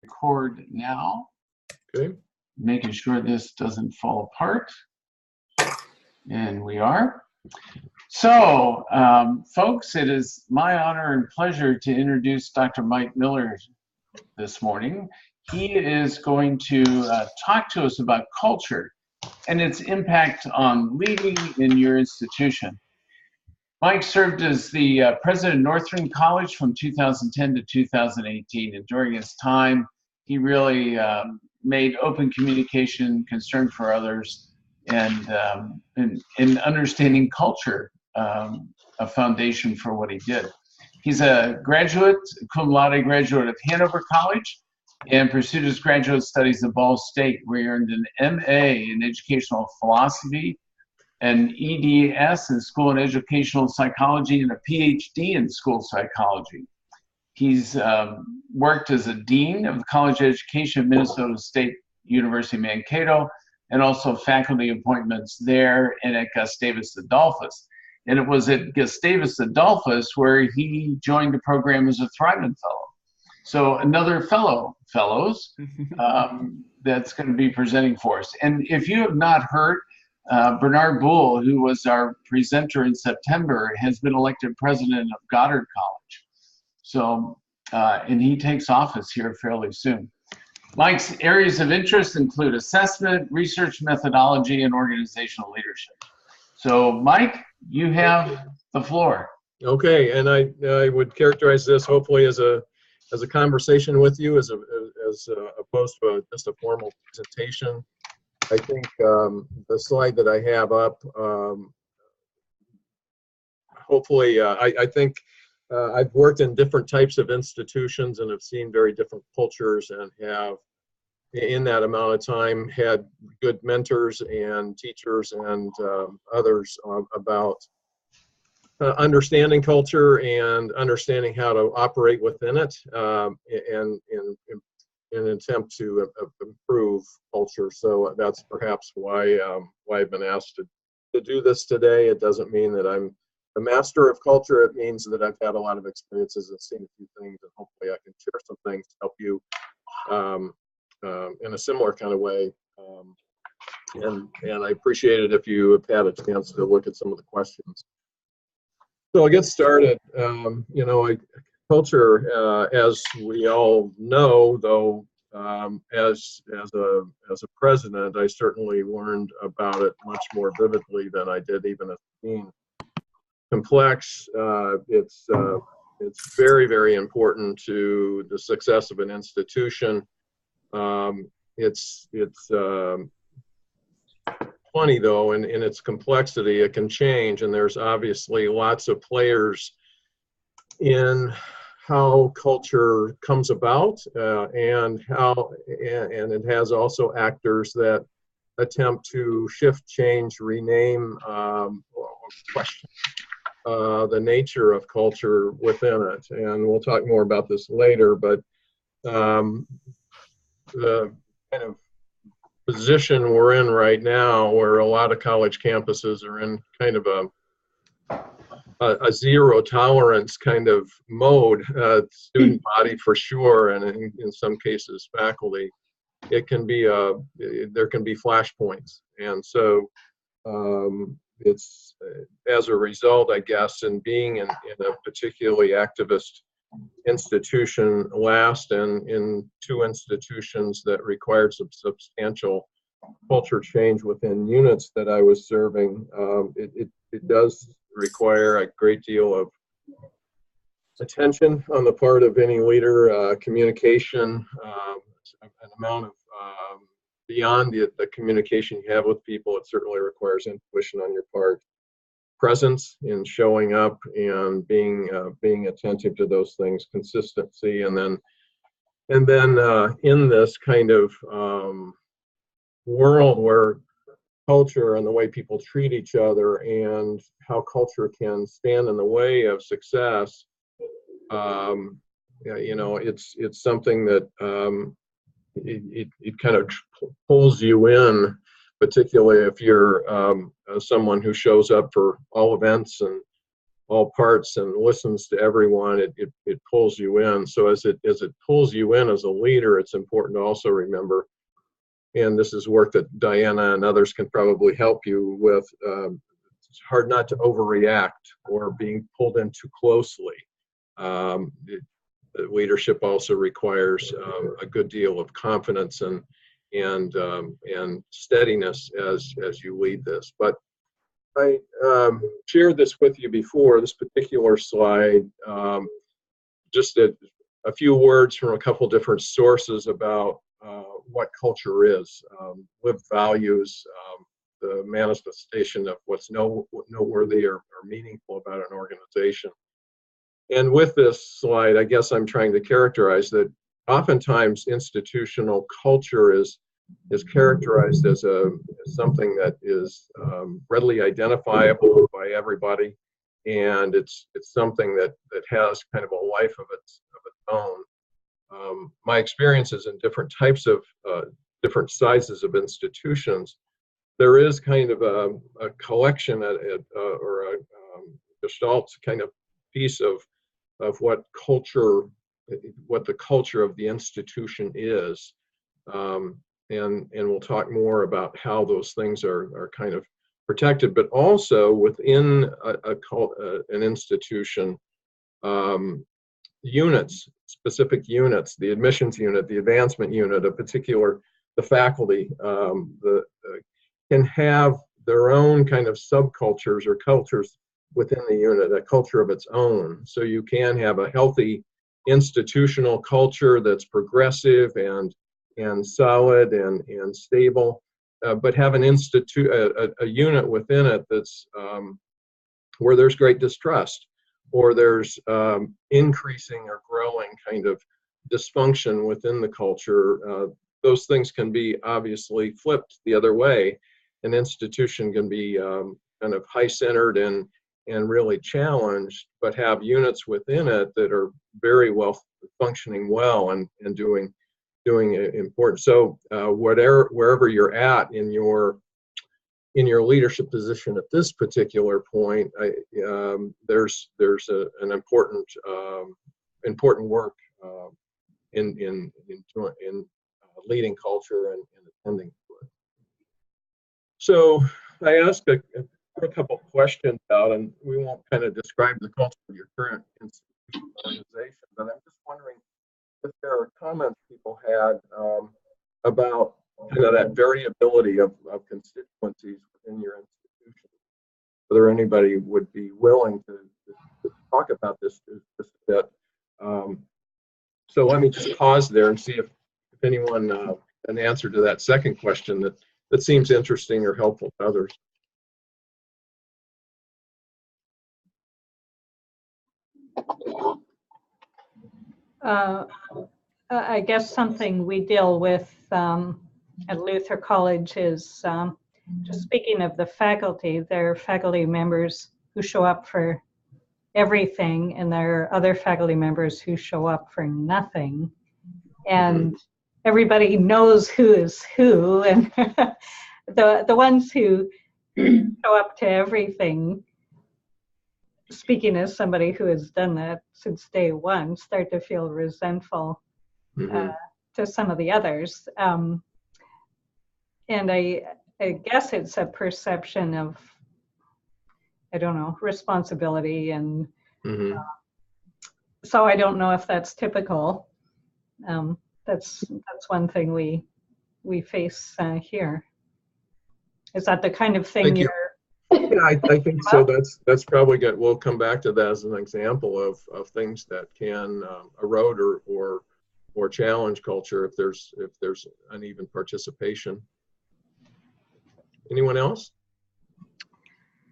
Record now. Okay. Making sure this doesn't fall apart. And we are. So, folks, it is my honor and pleasure to introduce Dr. Mike Miller this morning. He is going to talk to us about culture and its impact on leading in your institution. Mike served as the president of Northern College from 2010 to 2018, and during his time, he really made open communication, concern for others, and understanding culture a foundation for what he did. He's a graduate, cum laude graduate of Hanover College, and pursued his graduate studies at Ball State, where he earned an MA in educational philosophy, an EDS in school and educational psychology, and a PhD in school psychology. He's worked as a dean of the College of Education at Minnesota State University Mankato, and also faculty appointments there and at Gustavus Adolphus. And it was at Gustavus Adolphus where he joined the program as a Thrivent Fellow. So another fellows that's going to be presenting for us. And if you have not heard, Bernard Buhl, who was our presenter in September, has been elected president of Goddard College. So, and he takes office here fairly soon. Mike's areas of interest include assessment, research methodology, and organizational leadership. So, Mike, you have the floor. Okay, and I would characterize this hopefully as a conversation with you, as opposed to just a formal presentation. I think the slide that I have up, hopefully, I think I've worked in different types of institutions and have seen very different cultures, and have, in that amount of time, had good mentors and teachers and others about understanding culture and understanding how to operate within it, and in an attempt to improve culture. So that's perhaps why I've been asked to do this today. It doesn't mean that I'm a master of culture. It means that I've had a lot of experiences and seen a few things, and hopefully I can share some things to help you in a similar kind of way. And I appreciate it if you have had a chance to look at some of the questions. So I'll get started. Culture, as we all know, though, as a president, I certainly learned about it much more vividly than I did even as a dean. Complex. It's very, very important to the success of an institution. It's funny though, in its complexity, it can change, and there's obviously lots of players in how culture comes about, and it has also actors that attempt to shift, change, rename, or question the nature of culture within it. And we'll talk more about this later, but the kind of position we're in right now, where a lot of college campuses are in kind of a zero tolerance kind of mode, student body for sure, and in some cases faculty, it can be there can be flashpoints. And so it's as a result, I guess, in being in a particularly activist institution last, and in two institutions that required some substantial culture change within units that I was serving, it does require a great deal of attention on the part of any leader, communication, an amount of beyond the communication you have with people. It certainly requires intuition on your part, presence in showing up and being attentive to those things, consistency, and then in this kind of world where culture and the way people treat each other and how culture can stand in the way of success, it's something that it kind of pulls you in, particularly if you're someone who shows up for all events and all parts and listens to everyone, it pulls you in. So as it pulls you in as a leader, it's important to also remember, and this is work that Diana and others can probably help you with, it's hard not to overreact or being pulled in too closely. Leadership also requires a good deal of confidence and steadiness as you lead this. But I shared this with you before, this particular slide, just a few words from a couple different sources about what culture is, lived values, the manifestation of what's noteworthy or meaningful about an organization. And with this slide, I guess I'm trying to characterize that oftentimes institutional culture is characterized as something that is readily identifiable by everybody, and it's something that has kind of a life of its own. My experiences in different types of different sizes of institutions, there is kind of a collection or a gestalt kind of piece of what the culture of the institution is. And we'll talk more about how those things are kind of protected, but also within an institution, units, specific units, the admissions unit, the advancement unit, the faculty, can have their own kind of subcultures or cultures within the unit, a culture of its own. So you can have a healthy institutional culture that's progressive and solid and stable, but have an a unit within it that's where there's great distrust, or there's increasing or growing kind of dysfunction within the culture. Those things can be obviously flipped the other way. An institution can be kind of high-centered and really challenged, but have units within it that are very well functioning well and doing important. So wherever you're at in your leadership position at this particular point, there's an important work in leading culture and attending to it. So I asked a couple of questions out, and we won't kind of describe the culture of your current institution organization, but I'm just wondering if there are comments people had about kind of that variability of constituencies within your institution. Whether anybody would be willing to talk about this just a bit. So let me just pause there and see if anyone an answer to that second question that seems interesting or helpful to others. I guess something we deal with at Luther College is, just speaking of the faculty, there are faculty members who show up for everything, and there are other faculty members who show up for nothing. And everybody knows who is who, and the ones who show up to everything, speaking as somebody who has done that since day one, start to feel resentful to some of the others. And I guess it's a perception of, I don't know, responsibility. And so I don't know if that's typical. That's one thing we face here. Is that the kind of thing you're? Yeah, I think so. That's probably good. We'll come back to that as an example of things that can erode or challenge culture if there's uneven participation. Anyone else?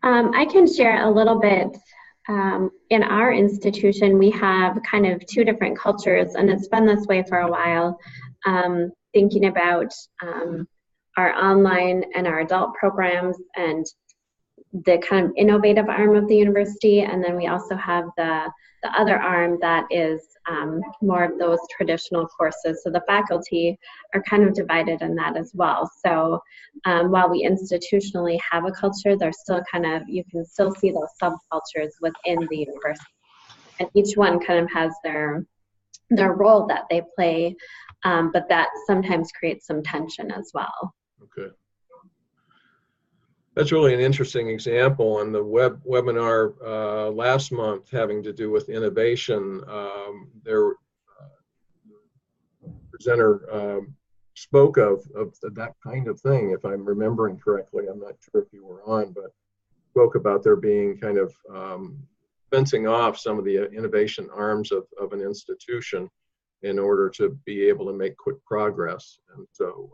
I can share a little bit. In our institution, we have kind of two different cultures, and it's been this way for a while. Thinking about our online and our adult programs, and the kind of innovative arm of the university, and then we also have the other arm that is more of those traditional courses. So the faculty are kind of divided in that as well. So while we institutionally have a culture, there's still kind of, you can still see those subcultures within the university. And each one kind of has their role that they play, but that sometimes creates some tension as well. Okay. That's really an interesting example. On the webinar last month having to do with innovation, their presenter spoke of that kind of thing, if I'm remembering correctly. I'm not sure if you were on, but spoke about there being kind of fencing off some of the innovation arms of an institution in order to be able to make quick progress. And so,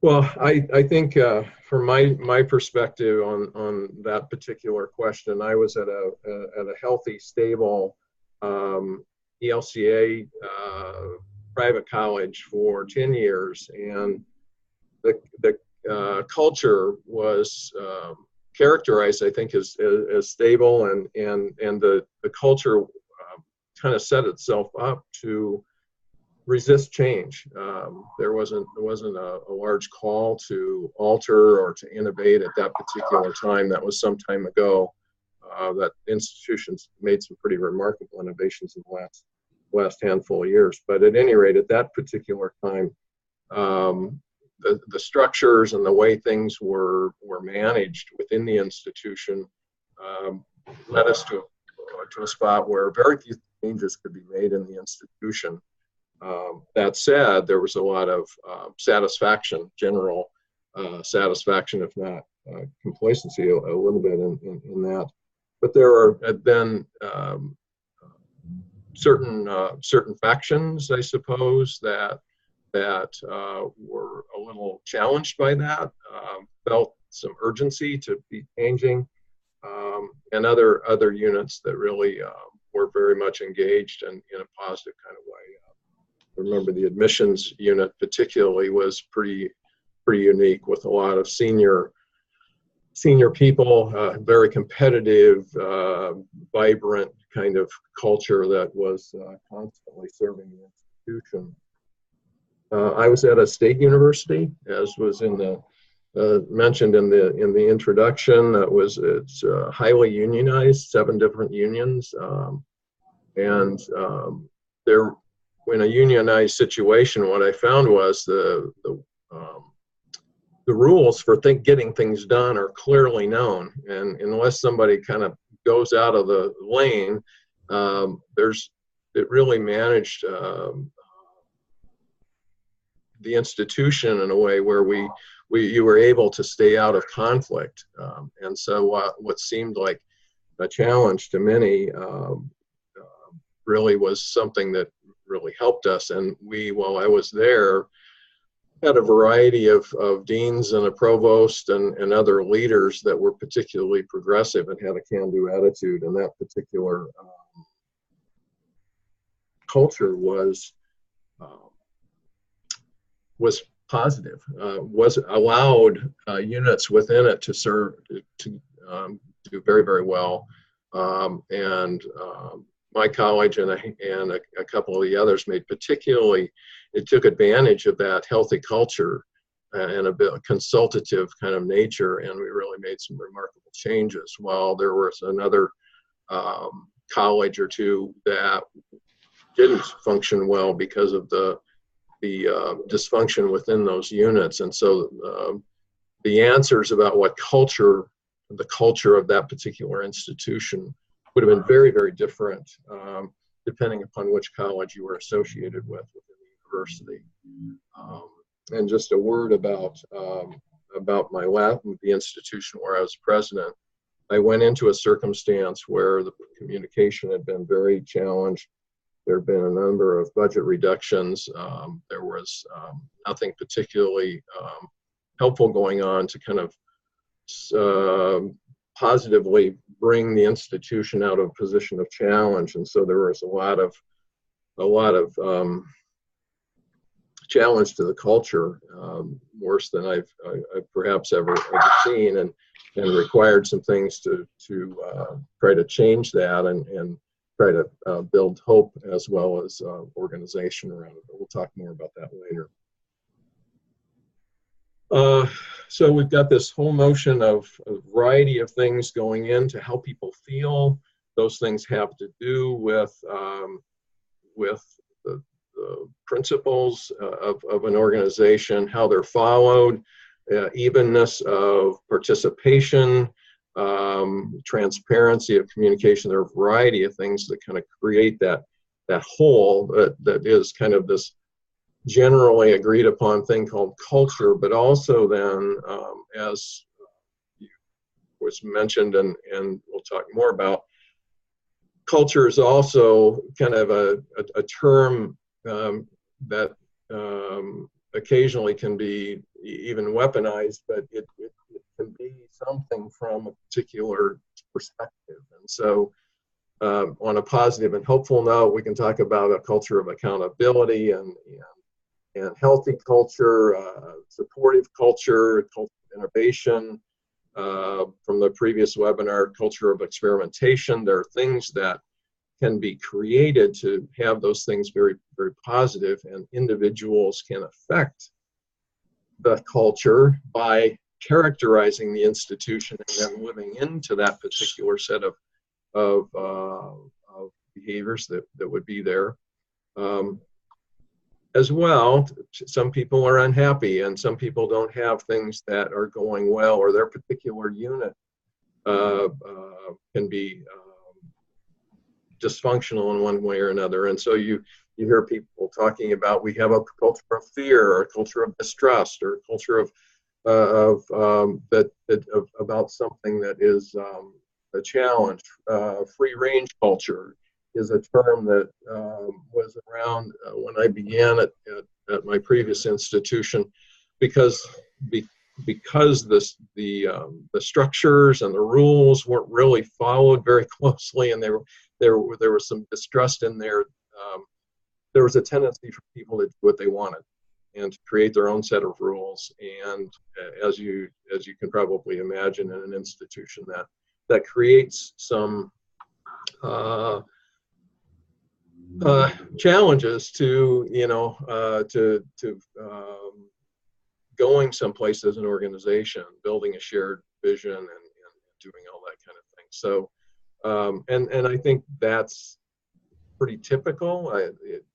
well, I think from my perspective on that particular question, I was at a healthy, stable ELCA private college for 10 years, and the culture was characterized, I think, as stable, and the culture kind of set itself up to resist change. There wasn't a large call to alter or to innovate at that particular time. That was some time ago. That institutions made some pretty remarkable innovations in the last handful of years. But at any rate, at that particular time, the structures and the way things were managed within the institution led us to a spot where very few changes could be made in the institution. That said, there was a lot of satisfaction, general satisfaction, if not complacency, a little bit in that. But there had been certain factions, I suppose, that were a little challenged by that, felt some urgency to be changing, and other units that really were very much engaged in a positive kind of way. I remember the admissions unit particularly was pretty unique, with a lot of senior people, very competitive, vibrant kind of culture that was constantly serving the institution. I was at a state university, as was mentioned in the introduction. It's highly unionized, 7 different unions, and there. In a unionized situation, what I found was the rules for getting things done are clearly known, and unless somebody kind of goes out of the lane, it really managed the institution in a way where you were able to stay out of conflict, and so what seemed like a challenge to many really was something that really helped us. And while I was there, had a variety of deans and a provost and other leaders that were particularly progressive and had a can-do attitude, and that particular culture was positive, was allowed units within it to do very, very well, and my college and a couple of the others it took advantage of that healthy culture and a bit consultative kind of nature, and we really made some remarkable changes. While there was another college or two that didn't function well because of the dysfunction within those units, and so the answers about what the culture of that particular institution would have been very, very different depending upon which college you were associated with within the university. And just a word about the institution where I was president. I went into a circumstance where the communication had been very challenged. There had been a number of budget reductions. There was nothing particularly helpful going on to kind of positively bring the institution out of a position of challenge, and so there was a lot of challenge to the culture, worse than I've perhaps ever seen, and required some things to try to change that and try to build hope as well as organization around it. But we'll talk more about that later. So we've got this whole notion of a variety of things going in to help people feel. Those things have to do with the principles of an organization, how they're followed, evenness of participation, transparency of communication. There are a variety of things that kind of create that whole that is kind of this generally agreed upon thing called culture, but also then, as was mentioned and we'll talk more about, culture is also kind of a term that occasionally can be even weaponized, but it can be something from a particular perspective. And so on a positive and hopeful note, we can talk about a culture of accountability and healthy culture, supportive culture, culture of innovation. From the previous webinar, culture of experimentation. There are things that can be created to have those things very, very positive, and individuals can affect the culture by characterizing the institution and then living into that particular set of behaviors that would be there. As well, some people are unhappy and some people don't have things that are going well, or their particular unit can be dysfunctional in one way or another. And so you hear people talking about, we have a culture of fear, or a culture of distrust, or a culture about something that is a challenge. Free range culture is a term that was around when I began at my previous institution, because the structures and the rules weren't really followed very closely, and there was some distrust in there. There was a tendency for people to do what they wanted and to create their own set of rules. And as you can probably imagine, in an institution that creates some challenges to going someplace as an organization, building a shared vision, and doing all that kind of thing. So, and I think that's pretty typical.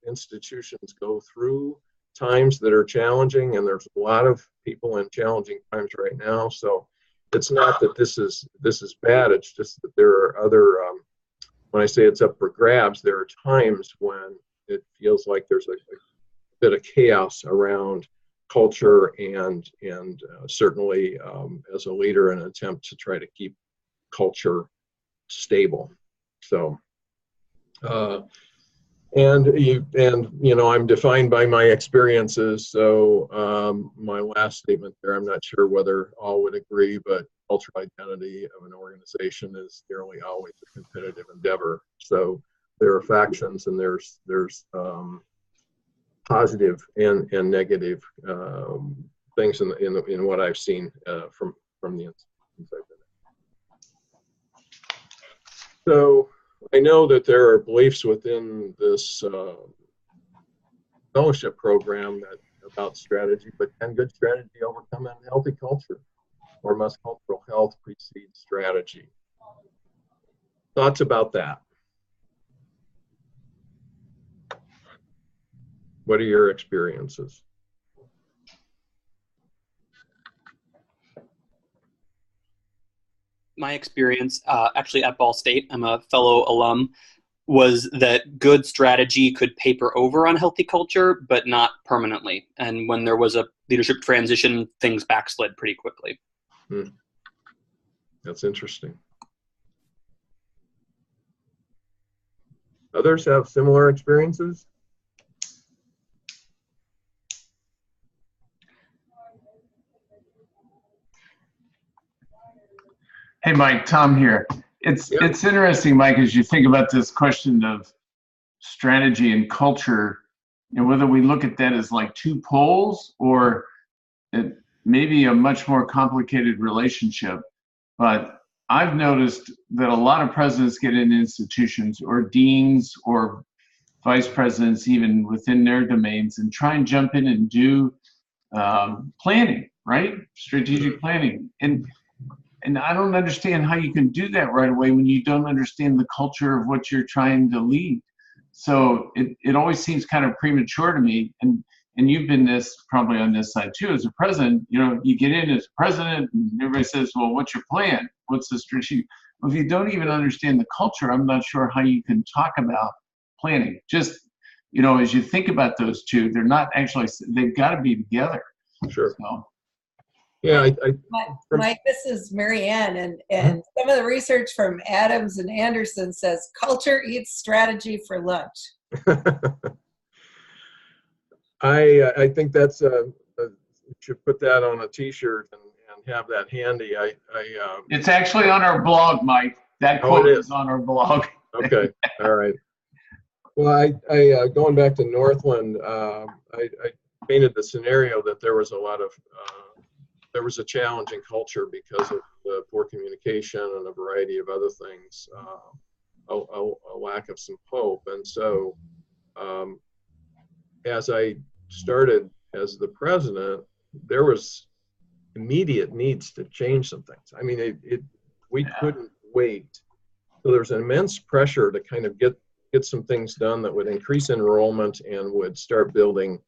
Institutions go through times that are challenging, and there's a lot of people in challenging times right now. So it's not that this is bad. It's just that there are other. When I say it's up for grabs, there are times when it feels like there's a bit of chaos around culture, and certainly as a leader, an attempt to try to keep culture stable. So, I'm defined by my experiences. So my last statement there, I'm not sure whether all would agree, but cultural identity of an organization is nearly always a competitive endeavor. So there are factions, and there's positive and negative things in what I've seen from the institutions I've been in. So I know that there are beliefs within this fellowship program about strategy, but can good strategy overcome unhealthy culture? Or must cultural health precede strategy? Thoughts about that? What are your experiences? My experience, actually at Ball State, I'm a fellow alum, was that good strategy could paper over unhealthy culture, but not permanently. And when there was a leadership transition, things backslid pretty quickly. That's interesting. Others have similar experiences? Hey, Mike, Tom here. It's interesting, Mike, as you think about this question of strategy and culture. and whether we look at that as like two poles or it maybe a much more complicated relationship. But I've noticed that a lot of presidents get into institutions, or deans or vice presidents even within their domains, and try and jump in and do planning, right? Strategic planning. And I don't understand how you can do that right away when you don't understand the culture of what you're trying to lead. So it always seems kind of premature to me. And you've been this probably on this side too. As a president, you know, you get in as president and everybody says, well, what's your plan? What's the strategy? Well, if you don't even understand the culture, I'm not sure how you can talk about planning. Just, you know, as you think about those two, they're not actually, they've got to be together. Sure. So. Yeah, Mike, this is Mary Ann, and some of the research from Adams and Anderson says culture eats strategy for lunch. I think that's you should put that on a T-shirt and have that handy. It's actually on our blog, Mike. That quote is on our blog. Okay, all right. Well, I going back to Northland, I painted the scenario that there was a challenging culture because of the poor communication and a variety of other things, a lack of some hope. And so as I started as the president, there was immediate needs to change some things. I mean, we couldn't wait. So there's an immense pressure to kind of get some things done that would increase enrollment and would start building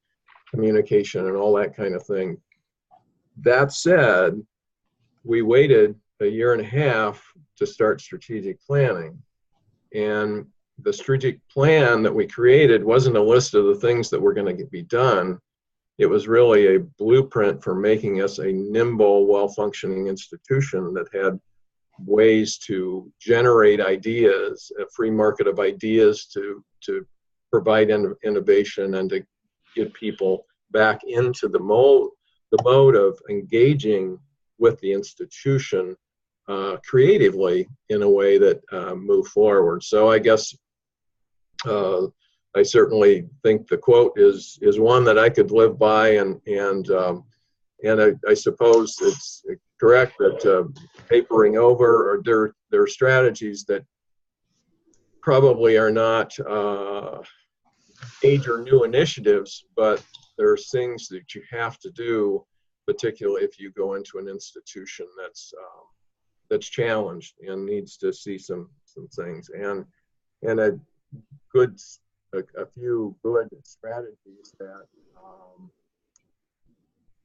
communication and all that kind of thing. That said, we waited a year and a half to start strategic planning. And the strategic plan that we created wasn't a list of the things that were going to be done. It was really a blueprint for making us a nimble, well-functioning institution that had ways to generate ideas, a free market of ideas to provide innovation and to get people back into the mode of engaging with the institution creatively in a way that move forward. So I guess I certainly think the quote is one that I could live by, and I suppose it's correct that papering over, or there are strategies that probably are not major new initiatives, but there's things that you have to do, particularly if you go into an institution that's challenged and needs to see some things, and a few good strategies that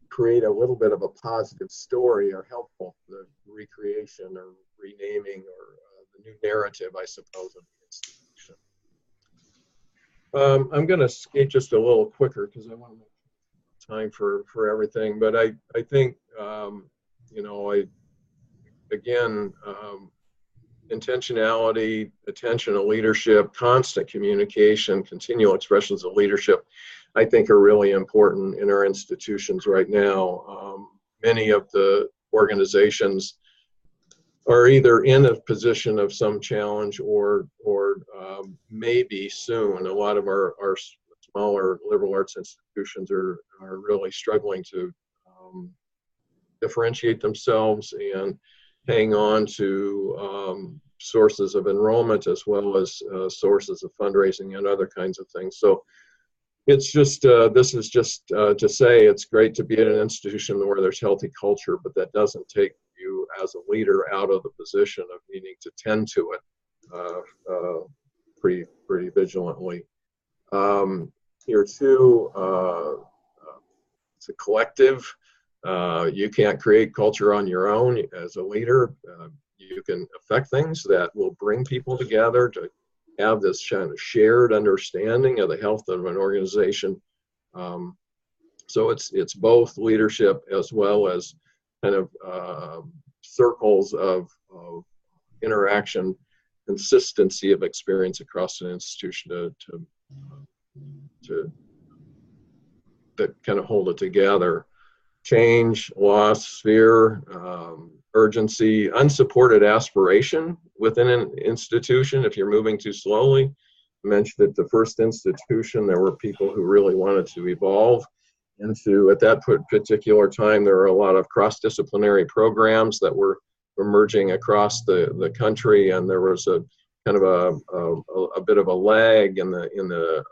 create a little bit of a positive story are helpful. The recreation or renaming or the new narrative, I suppose, of the institution. I'm going to skate just a little quicker because I want to make time for everything. But I think, intentionality, attention to leadership, constant communication, continual expressions of leadership, I think are really important in our institutions right now. Many of the organizations are either in a position of some challenge or maybe soon. A lot of our smaller liberal arts institutions are really struggling to differentiate themselves and hang on to sources of enrollment as well as sources of fundraising and other kinds of things. So it's just, this is just to say it's great to be at an institution where there's healthy culture, but that doesn't take you as a leader out of the position of needing to tend to it pretty vigilantly. Here too, it's a collective. You can't create culture on your own as a leader. You can affect things that will bring people together to have this kind of shared understanding of the health of an organization. So it's both leadership as well as kind of circles of interaction, consistency of experience across an institution to kind of hold it together. Change, loss, fear, urgency, unsupported aspiration within an institution if you're moving too slowly, mentioned at the first institution, there were people who really wanted to evolve into, at that particular time, there were a lot of cross-disciplinary programs that were emerging across the country, and there was a kind of a bit of a lag in the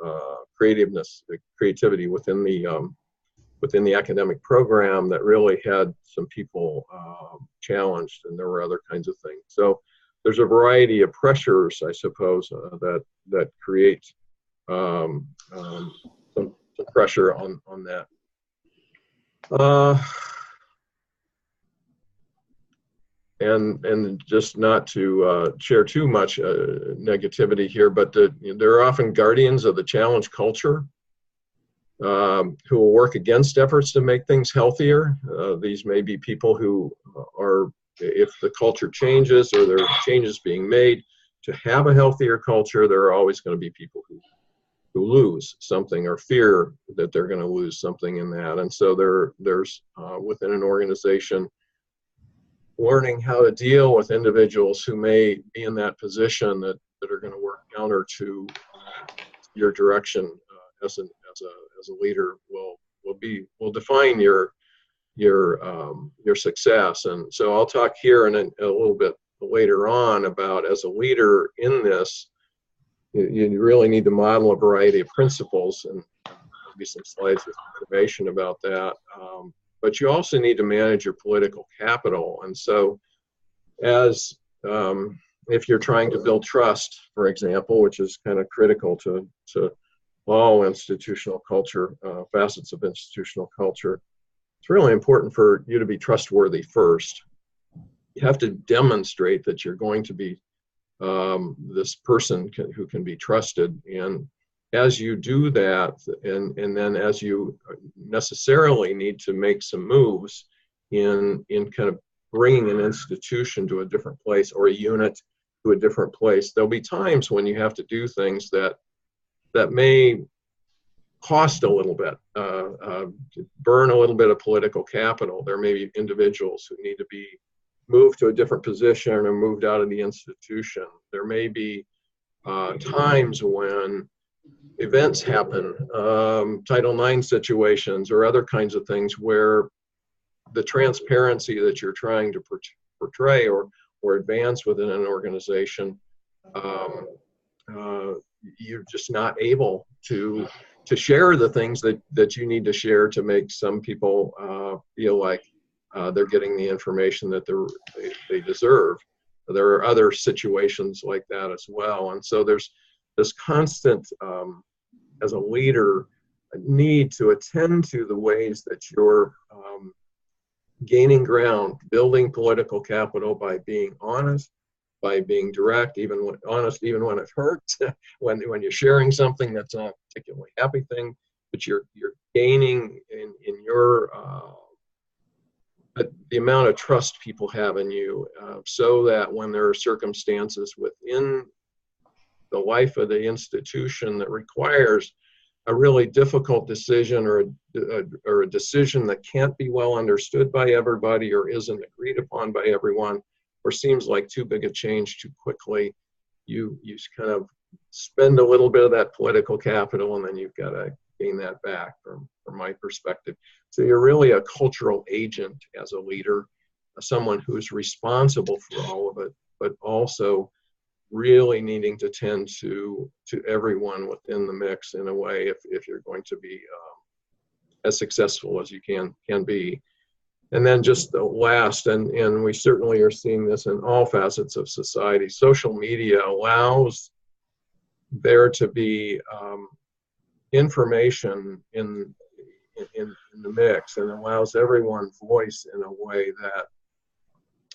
creativity within the academic program that really had some people challenged, and there were other kinds of things. So there's a variety of pressures, I suppose, that create some pressure on that. And just not to share too much negativity here, but there are often guardians of the challenge culture who will work against efforts to make things healthier. These may be people who are, if the culture changes or there are changes being made to have a healthier culture, there are always going to be people who lose something or fear that they're going to lose something in that. And so there's within an organization, learning how to deal with individuals who may be in that position that are going to work counter to your direction as a leader will define your success. And so I'll talk here in a little bit later on about, as a leader in this, you really need to model a variety of principles, and there'll be some slides with information about that. But you also need to manage your political capital. And so if you're trying to build trust, for example, which is kind of critical to all institutional culture, facets of institutional culture, it's really important for you to be trustworthy first. You have to demonstrate that you're going to be this person who can be trusted. And as you do that, and then as you necessarily need to make some moves in kind of bringing an institution to a different place, or a unit to a different place, there'll be times when you have to do things that may cost a little bit, burn a little bit of political capital. There may be individuals who need to be moved to a different position or moved out of the institution. There may be times when events happen, Title IX situations or other kinds of things, where the transparency that you're trying to portray or advance within an organization, you're just not able to share the things that you need to share to make some people feel like they're getting the information that they deserve. There are other situations like that as well. And so there's this constant, as a leader, need to attend to the ways that you're gaining ground, building political capital by being honest, by being direct, even when it hurts, when you're sharing something that's not a particularly happy thing, but you're gaining in your the amount of trust people have in you, so that when there are circumstances within the life of the institution that requires a really difficult decision, or a decision that can't be well understood by everybody, or isn't agreed upon by everyone, or seems like too big a change too quickly, you kind of spend a little bit of that political capital, and then you've got to gain that back from my perspective. So you're really a cultural agent as a leader, someone who's responsible for all of it, but also really needing to tend to everyone within the mix in a way, if you're going to be as successful as you can be. And then just the last, and we certainly are seeing this in all facets of society, social media allows there to be information in the mix, and allows everyone's voice in a way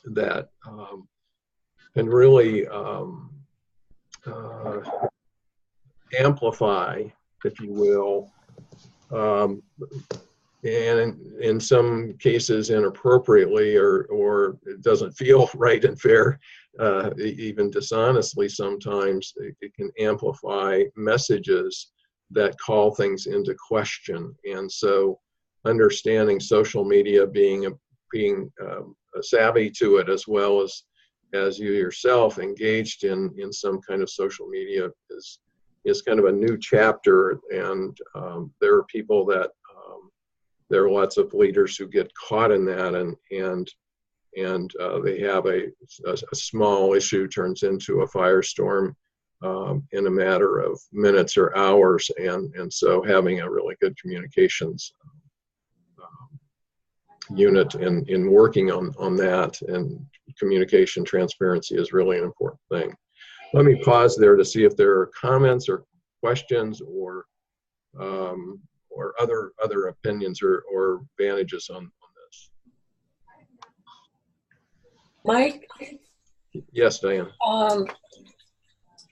that can really amplify, if you will, and in some cases inappropriately, or it doesn't feel right and fair, even dishonestly sometimes, it can amplify messages that call things into question. And so understanding social media, being savvy to it, as well as you yourself engaged in some kind of social media, is kind of a new chapter, and there are people that there are lots of leaders who get caught in that, and they have a small issue turns into a firestorm in a matter of minutes or hours, and so having a really good communications unit in working on that, and communication transparency is really an important thing. Let me pause there to see if there are comments or questions or other opinions or advantages on this. Mike? Yes, Diane.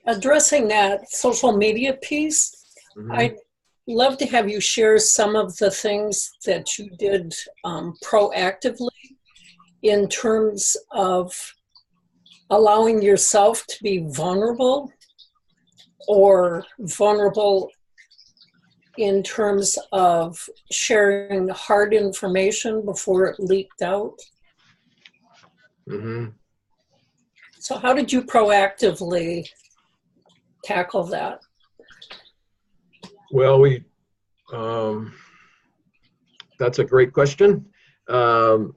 Addressing that social media piece, I'd love to have you share some of the things that you did proactively in terms of allowing yourself to be vulnerable, or vulnerable in terms of sharing hard information before it leaked out. So how did you proactively tackle that? Well, that's a great question. I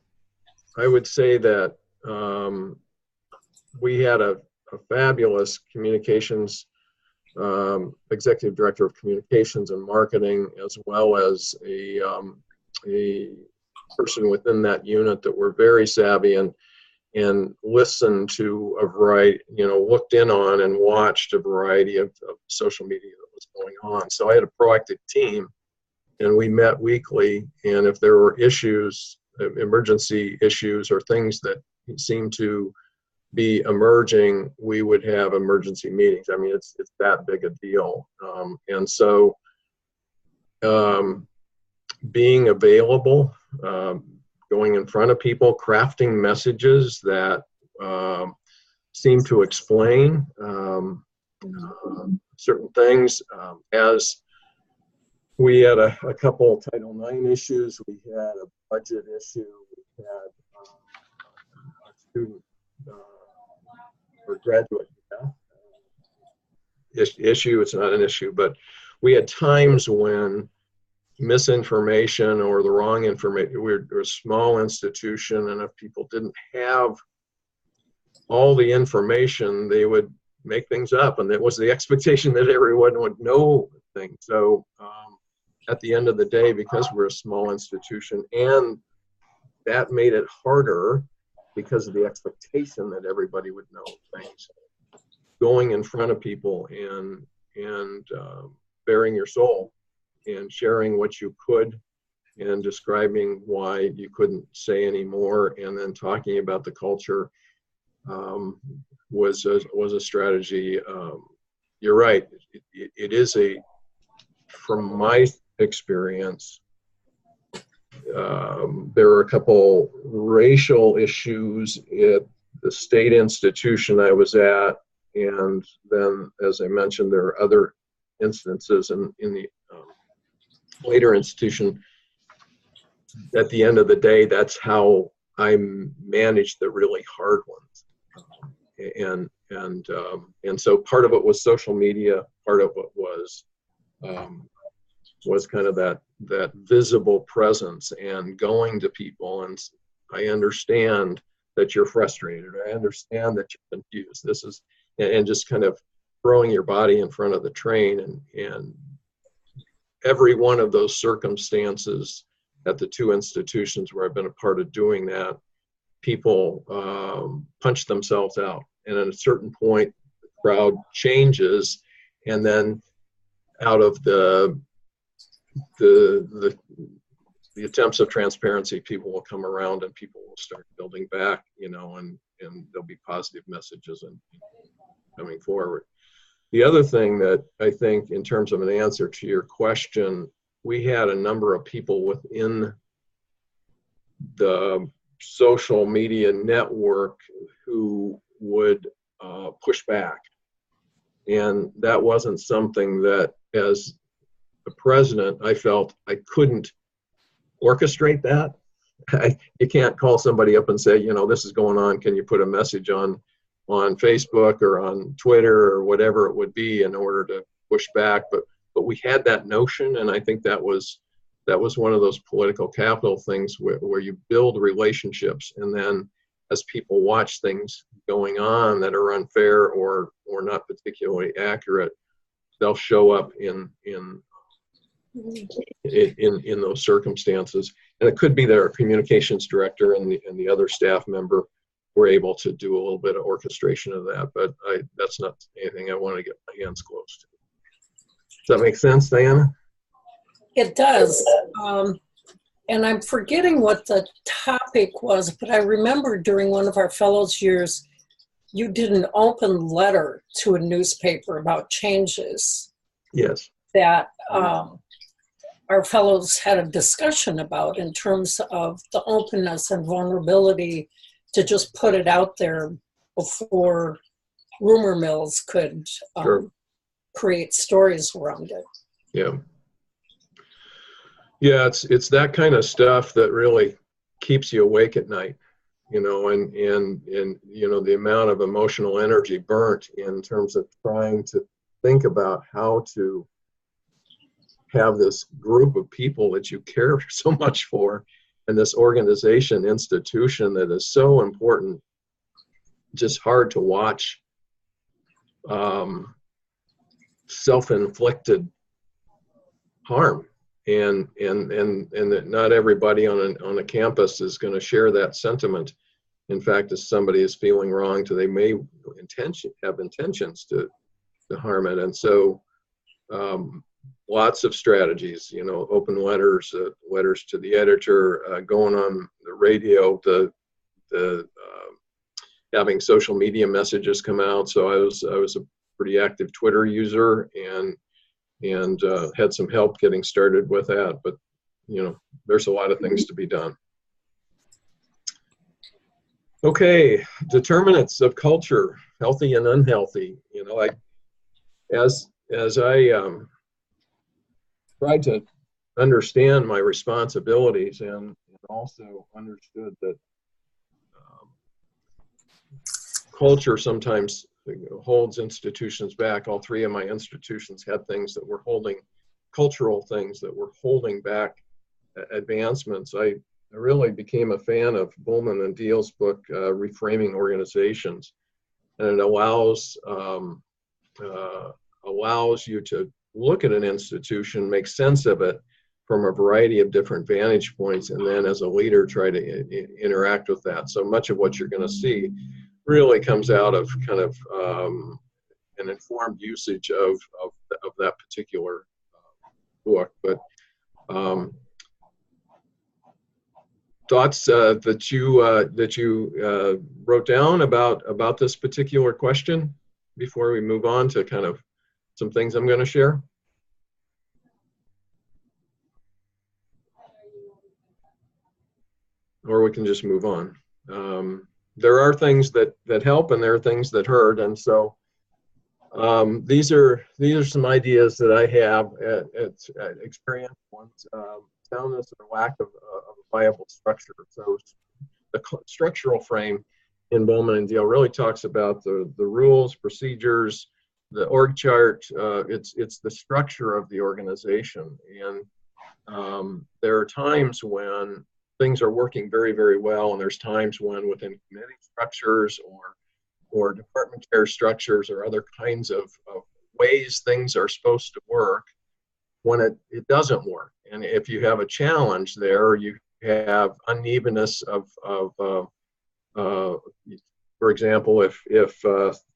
would say that we had a fabulous communications executive director of communications and marketing, as well as a person within that unit that were very savvy and listened to a variety, looked in on and watched a variety of social media that was going on. So I had a proactive team, and we met weekly, and if there were issues, emergency issues or things that seemed to be emerging, we would have emergency meetings. I mean, it's that big a deal. And so being available, going in front of people, crafting messages that seem to explain certain things. As we had a couple Title IX issues, we had a budget issue, we had a student or graduate issue. It's not an issue, but we had times when misinformation or the wrong information, we're a small institution, and if people didn't have all the information, they would make things up, and it was the expectation that everyone would know things. So at the end of the day, because we're a small institution, and that made it harder because of the expectation that everybody would know things, going in front of people and bearing your soul and sharing what you could and describing why you couldn't say any more, and then talking about the culture was a strategy. You're right. It is from my experience, there are a couple racial issues at the state institution I was at, and then, as I mentioned, there are other instances in the later institution. At the end of the day, that's how I managed the really hard ones, and so part of it was social media, part of it was kind of that visible presence and going to people. And I understand that you're frustrated. I understand that you're confused. And just kind of throwing your body in front of the train, and every one of those circumstances at the two institutions where I've been a part of doing that, people punch themselves out. And at a certain point, the crowd changes, and then out of the attempts of transparency, people will come around and people will start building back, and there'll be positive messages and coming forward. The other thing that I think, in terms of an answer to your question, we had a number of people within the social media network who would push back. And that wasn't something that, as the president, I felt I couldn't orchestrate that. You can't call somebody up and say, this is going on, can you put a message on Facebook or on Twitter or whatever it would be in order push back, but we had that notion, and I think that was one of those political capital things where you build relationships, and then as people watch things going on that are unfair or not particularly accurate, they'll show up in those circumstances. And it could be their communications director and the other staff member were able to do a little bit of orchestration of that, but that's not anything I want to get my hands close to. Does that make sense, Diana? It does. And I'm forgetting what the topic was, but I remember during one of our fellows years, you did an open letter to a newspaper about changes. Yes. That our fellows had a discussion about in terms of the openness and vulnerability to just put it out there before rumor mills could Sure. create stories around it. Yeah. Yeah, it's that kind of stuff that really keeps you awake at night, you know, and you know, the amount of emotional energy burnt in terms of trying to think about how to have this group of people that you care so much for, and this organization, institution that is so important, just hard to watch self-inflicted harm, and that not everybody on a campus is going to share that sentiment. In fact, if somebody is feeling wronged, they may have intentions to harm it. And so lots of strategies, you know, open letters, letters to the editor, going on the radio, the having social media messages come out. So I was a pretty active Twitter user, and had some help getting started with that. But you know, there's a lot of things to be done. Okay, determinants of culture, healthy and unhealthy. You know, as I tried to understand my responsibilities and also understood that culture sometimes holds institutions back. All three of my institutions had things that were cultural things that were holding back advancements. I really became a fan of Bowman and Deal's book, Reframing Organizations. And it allows you to look at an institution, make sense of it from a variety of different vantage points, and then as a leader try to interact with that. So much of what you're going to see really comes out of kind of an informed usage of that particular book. But thoughts that you wrote down about this particular question before we move on to kind of some things I'm going to share? Or we can just move on. There are things that help, and there are things that hurt, and so these are some ideas that I have at experienced ones. Soundness or lack of a viable structure. So the structural frame in Bowman and Deal really talks about the rules, procedures, the org chart. It's the structure of the organization, and there are times when things are working very, very well, and there's times when within committee structures or department chair structures or other kinds of ways things are supposed to work, when it doesn't work. And if you have a challenge there, you have unevenness of for example, if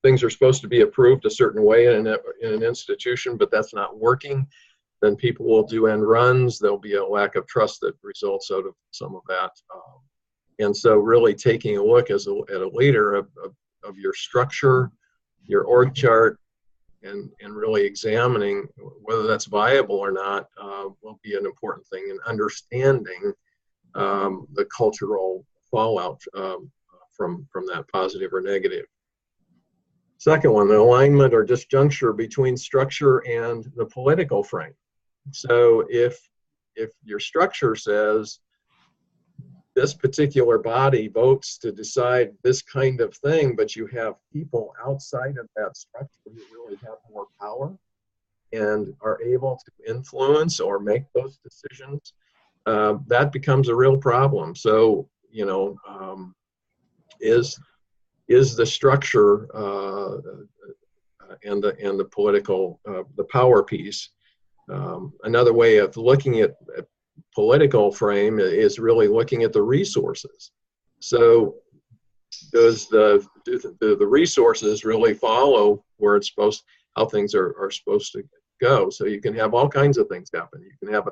things are supposed to be approved a certain way in an institution, but that's not working, then people will do end runs. There'll be a lack of trust that results out of some of that. And so really taking a look at a leader of your structure, your org chart, and really examining whether that's viable or not will be an important thing in understanding the cultural fallout from that, positive or negative. Second one, the alignment or disjuncture between structure and the political frame. So if your structure says this particular body votes to decide this kind of thing, but you have people outside of that structure who really have more power, and are able to influence or make those decisions, that becomes a real problem. So, you know, is the structure and the political, the power piece. Another way of looking at political frame is really looking at the resources. So does the resources really follow where it's supposed, how things are supposed to go? So you can have all kinds of things happen. You can have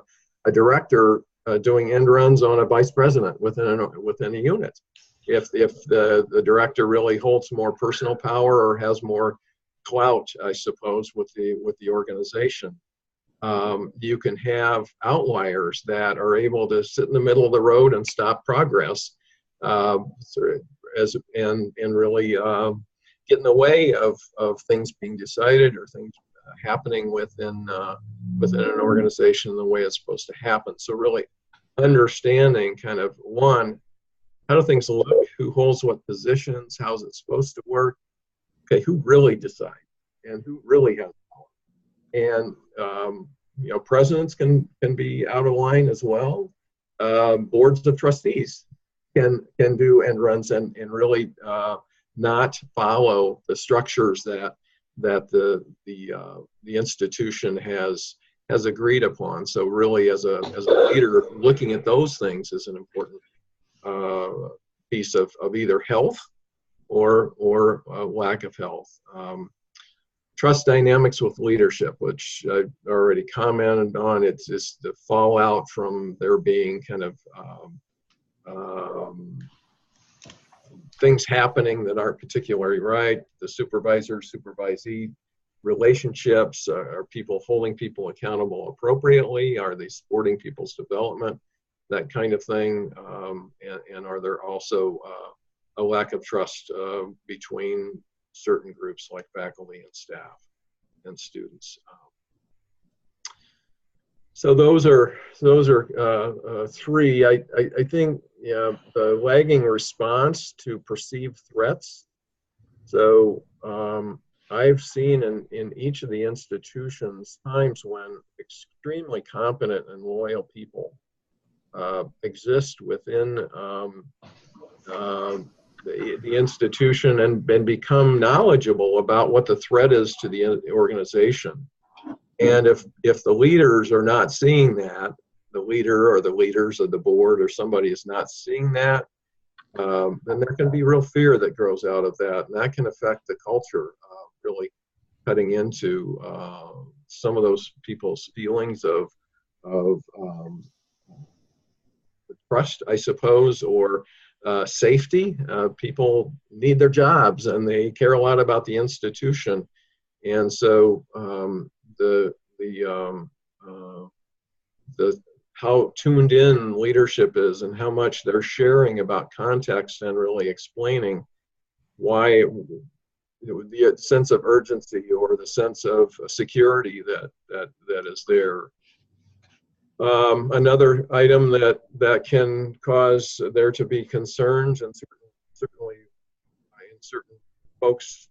a director doing end runs on a vice president within a unit. If the director really holds more personal power or has more clout, I suppose, with the organization, you can have outliers that are able to sit in the middle of the road and stop progress, and really get in the way of things being decided or things happening within an organization the way it's supposed to happen. So really understanding kind of, one, how do things look, who holds what positions, how's it supposed to work, okay, who really decides and who really has power. And you know, presidents can be out of line as well. Boards of trustees can do end runs and really not follow the structures that the institution has agreed upon. So really, as a leader, looking at those things is an important piece of either health or lack of health. Trust dynamics with leadership, which I've already commented on. It's just the fallout from there being kind of things happening that aren't particularly right. The supervisor-supervisee relationships, are people holding people accountable appropriately? Are they supporting people's development? That kind of thing. And are there also a lack of trust between certain groups like faculty and staff and students? So those are three. I think, yeah, the lagging response to perceived threats. So I've seen in each of the institutions times when extremely competent and loyal people exist within the institution and become knowledgeable about what the threat is to the organization. And if the leaders are not seeing that, the leader or the leaders of the board or somebody is not seeing that, then there can be real fear that grows out of that, and that can affect the culture, really cutting into some of those people's feelings of trust, I suppose, or safety. People need their jobs and they care a lot about the institution, and so the how tuned in leadership is and how much they're sharing about context and really explaining why the sense of urgency or the sense of security that is there. Another item that can cause there to be concerns, and certainly in certain folks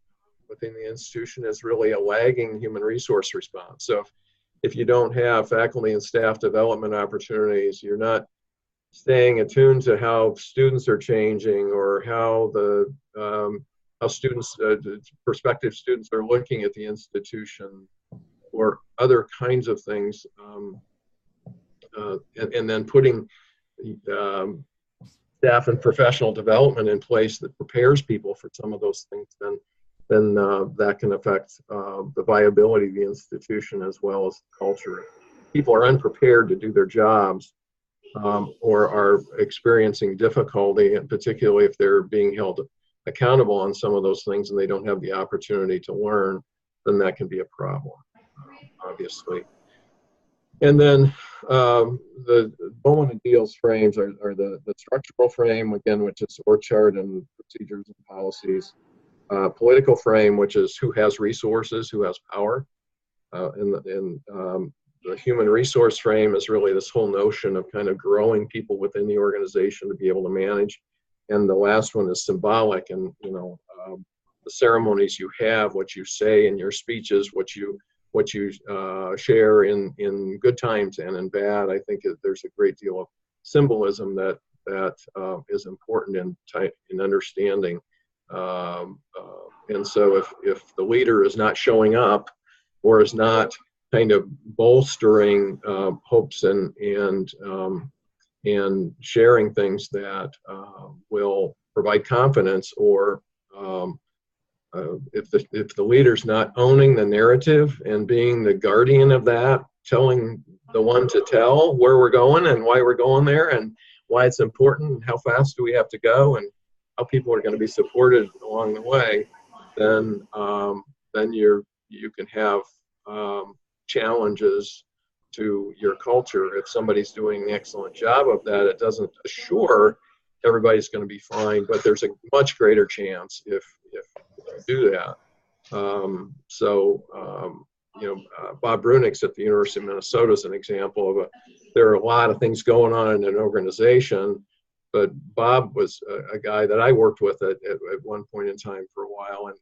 within the institution, is really a lagging human resource response. So if you don't have faculty and staff development opportunities, you're not staying attuned to how students are changing or how how students, prospective students, are looking at the institution, or other kinds of things, and then putting staff and professional development in place that prepares people for some of those things, then that can affect the viability of the institution as well as the culture. People are unprepared to do their jobs, or are experiencing difficulty, and particularly if they're being held accountable on some of those things and they don't have the opportunity to learn, then that can be a problem, obviously. And then the Bowman and Deals frames are the structural frame, again, which is org chart and procedures and policies. Political frame, which is who has resources, who has power. And the human resource frame is really this whole notion of kind of growing people within the organization to be able to manage. And the last one is symbolic, and the ceremonies you have, what you say in your speeches, what you what you share in good times and in bad. I think there's a great deal of symbolism that is important in understanding. And so if the leader is not showing up or is not kind of bolstering hopes and sharing things that will provide confidence, or if the leader's not owning the narrative and being the guardian of that, telling the one to tell where we're going and why we're going there and why it's important and how fast do we have to go and how people are going to be supported along the way, then you can have challenges to your culture. If somebody's doing an excellent job of that, it doesn't assure everybody's going to be fine, but there's a much greater chance if you do that. Bob Brunick's at the University of Minnesota is an example of there are a lot of things going on in an organization, but Bob was a guy that I worked with at one point in time for a while, and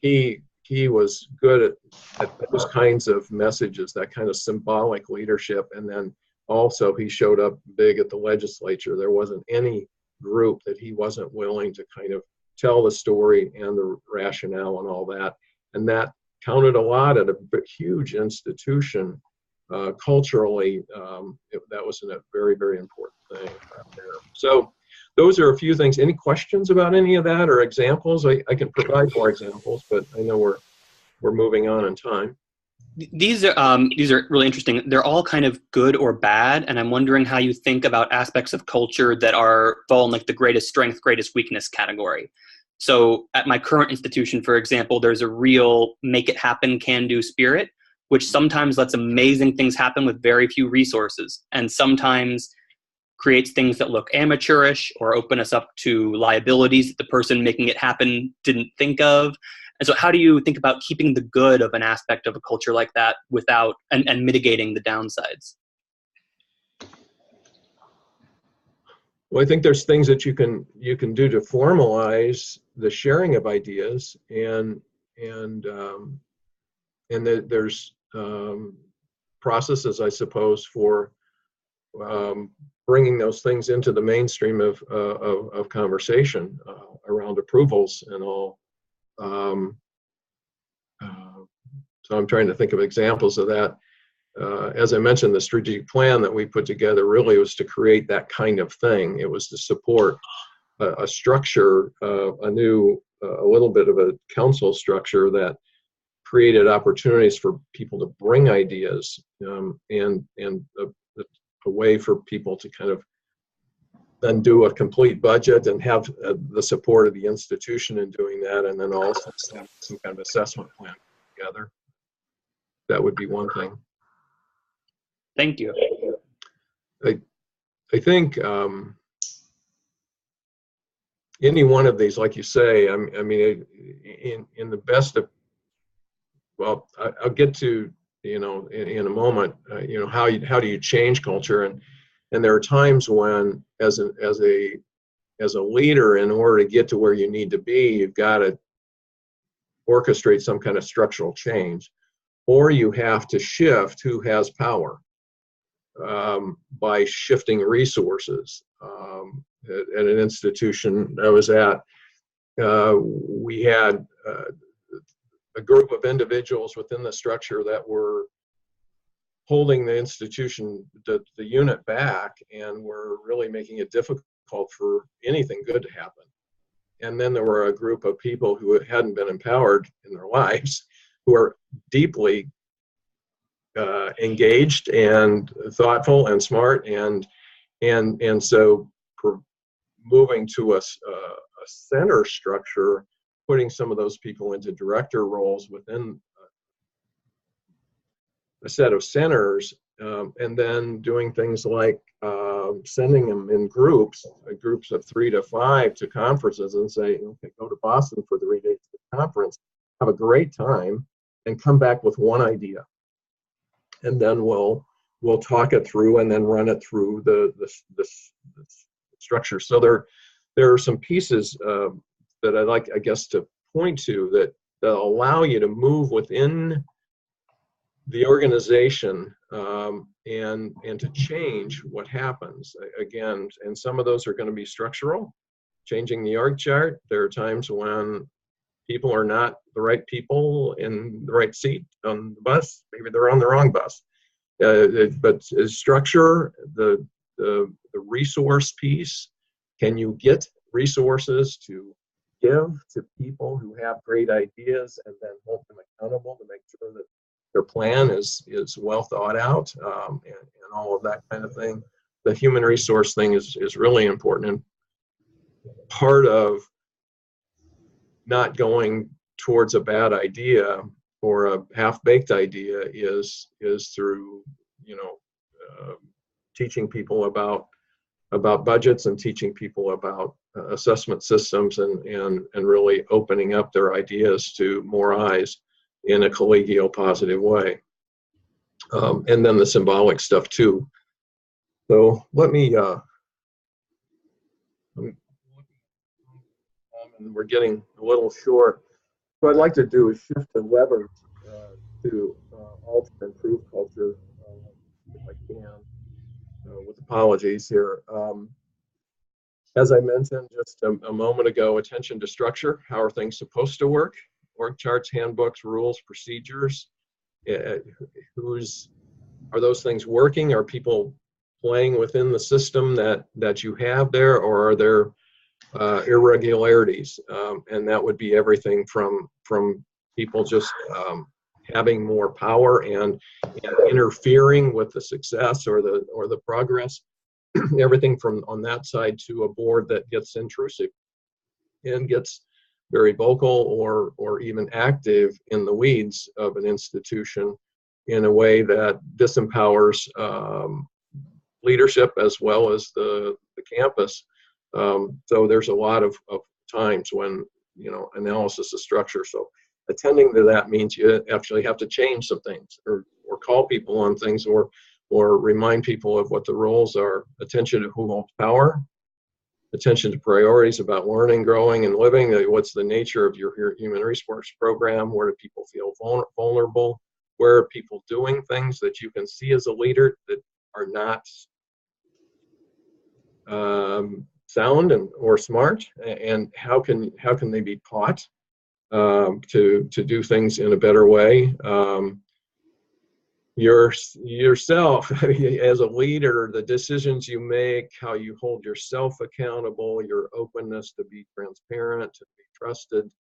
he was good at those kinds of messages, that kind of symbolic leadership. And then also he showed up big at the legislature. There wasn't any group that he wasn't willing to kind of tell the story and the rationale and all that. And that counted a lot at a huge institution. Culturally, that was a very, very important thing there. So those are a few things. Any questions about any of that or examples? I can provide more examples, but I know we're moving on in time. These are really interesting. They're all kind of good or bad, and I'm wondering how you think about aspects of culture that fall in like the greatest strength, greatest weakness category. So at my current institution, for example, there's a real make it happen, can do spirit, which sometimes lets amazing things happen with very few resources, and sometimes creates things that look amateurish or open us up to liabilities that the person making it happen didn't think of. And so how do you think about keeping the good of an aspect of a culture like that without and mitigating the downsides? Well, I think there's things that you can do to formalize the sharing of ideas, and there's processes, I suppose, for bringing those things into the mainstream of conversation around approvals and all. So I'm trying to think of examples of that. As I mentioned, the strategic plan that we put together really was to create that kind of thing. It was to support a structure, a little bit of a council structure that created opportunities for people to bring ideas, and a way for people to kind of then do a complete budget and have the support of the institution in doing that, and then also have some kind of assessment plan together. That would be one thing. Thank you. I think any one of these, like you say, I mean, in the best of, well, I'll get to, in a moment, how do you change culture, and there are times when, as a leader, in order to get to where you need to be, you've got to orchestrate some kind of structural change, or you have to shift who has power by shifting resources. At an institution I was at, we had a group of individuals within the structure that were holding the institution, the unit back, and were really making it difficult for anything good to happen. And then there were a group of people who hadn't been empowered in their lives, who are deeply engaged and thoughtful and smart, and so moving to a center structure, putting some of those people into director roles within a set of centers, and then doing things like sending them in groups of 3 to 5 to conferences, and say, okay, go to Boston for the 3 days of the conference, have a great time, and come back with one idea, and then we'll talk it through and then run it through the structure. So there are some pieces that I'd like, I guess, to point to that allow you to move within the organization and to change what happens. Again, and some of those are going to be structural, changing the org chart. There are times when people are not the right people in the right seat on the bus. Maybe they're on the wrong bus. But structure, the resource piece, can you get resources to give to people who have great ideas and then hold them accountable to make sure that their plan is well thought out, and all of that kind of thing. The human resource thing is really important, and part of not going towards a bad idea or a half-baked idea is through, you know, teaching people about budgets and teaching people about assessment systems and really opening up their ideas to more eyes in a collegial, positive way. And then the symbolic stuff too. So let me, and we're getting a little short. What I'd like to do is shift the lever to alter and improve culture, if I can, with apologies here. As I mentioned just a moment ago, attention to structure. How are things supposed to work? Org charts, handbooks, rules, procedures. Are those things working? Are people playing within the system that you have there, or are there irregularities? And that would be everything from people just having more power and interfering with the success or the progress. Everything from on that side to a board that gets intrusive and gets very vocal or even active in the weeds of an institution in a way that disempowers leadership as well as the campus. So there's a lot of times when, you know, analysis of structure. So attending to that means you actually have to change some things or call people on things or remind people of what the roles are. Attention to who holds power, attention to priorities about learning, growing, and living. What's the nature of your human resource program? Where do people feel vulnerable? Where are people doing things that you can see as a leader that are not sound or smart? And how can they be taught to do things in a better way? Yourself as a leader, the decisions you make, how you hold yourself accountable, your openness to be transparent, to be trusted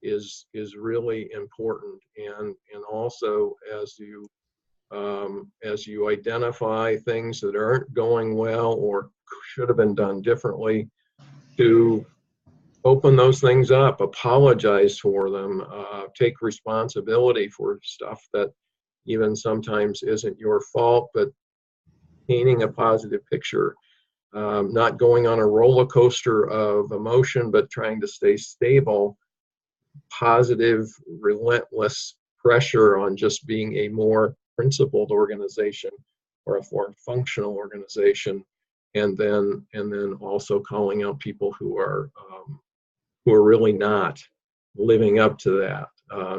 is really important. And also as you identify things that aren't going well or should have been done differently, to open those things up, apologize for them, take responsibility for stuff that even sometimes isn't your fault, but painting a positive picture, not going on a roller coaster of emotion, but trying to stay stable, positive, relentless pressure on just being a more principled organization or a more functional organization, and then also calling out people who are really not living up to that,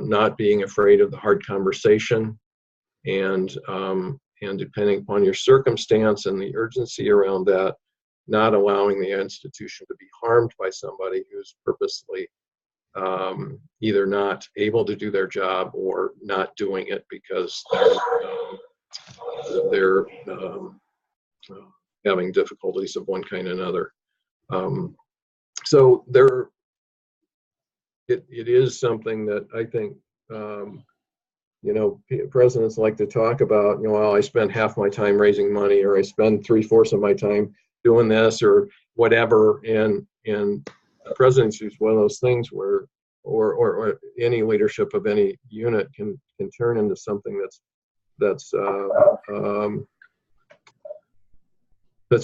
not being afraid of the hard conversation. And depending upon your circumstance and the urgency around that, not allowing the institution to be harmed by somebody who's purposely either not able to do their job or not doing it because they're having difficulties of one kind or another. So it is something that I think you know, presidents like to talk about, you know, well, I spend half my time raising money, or I spend 3/4 of my time doing this, or whatever. And presidency is one of those things where, or any leadership of any unit can turn into something that's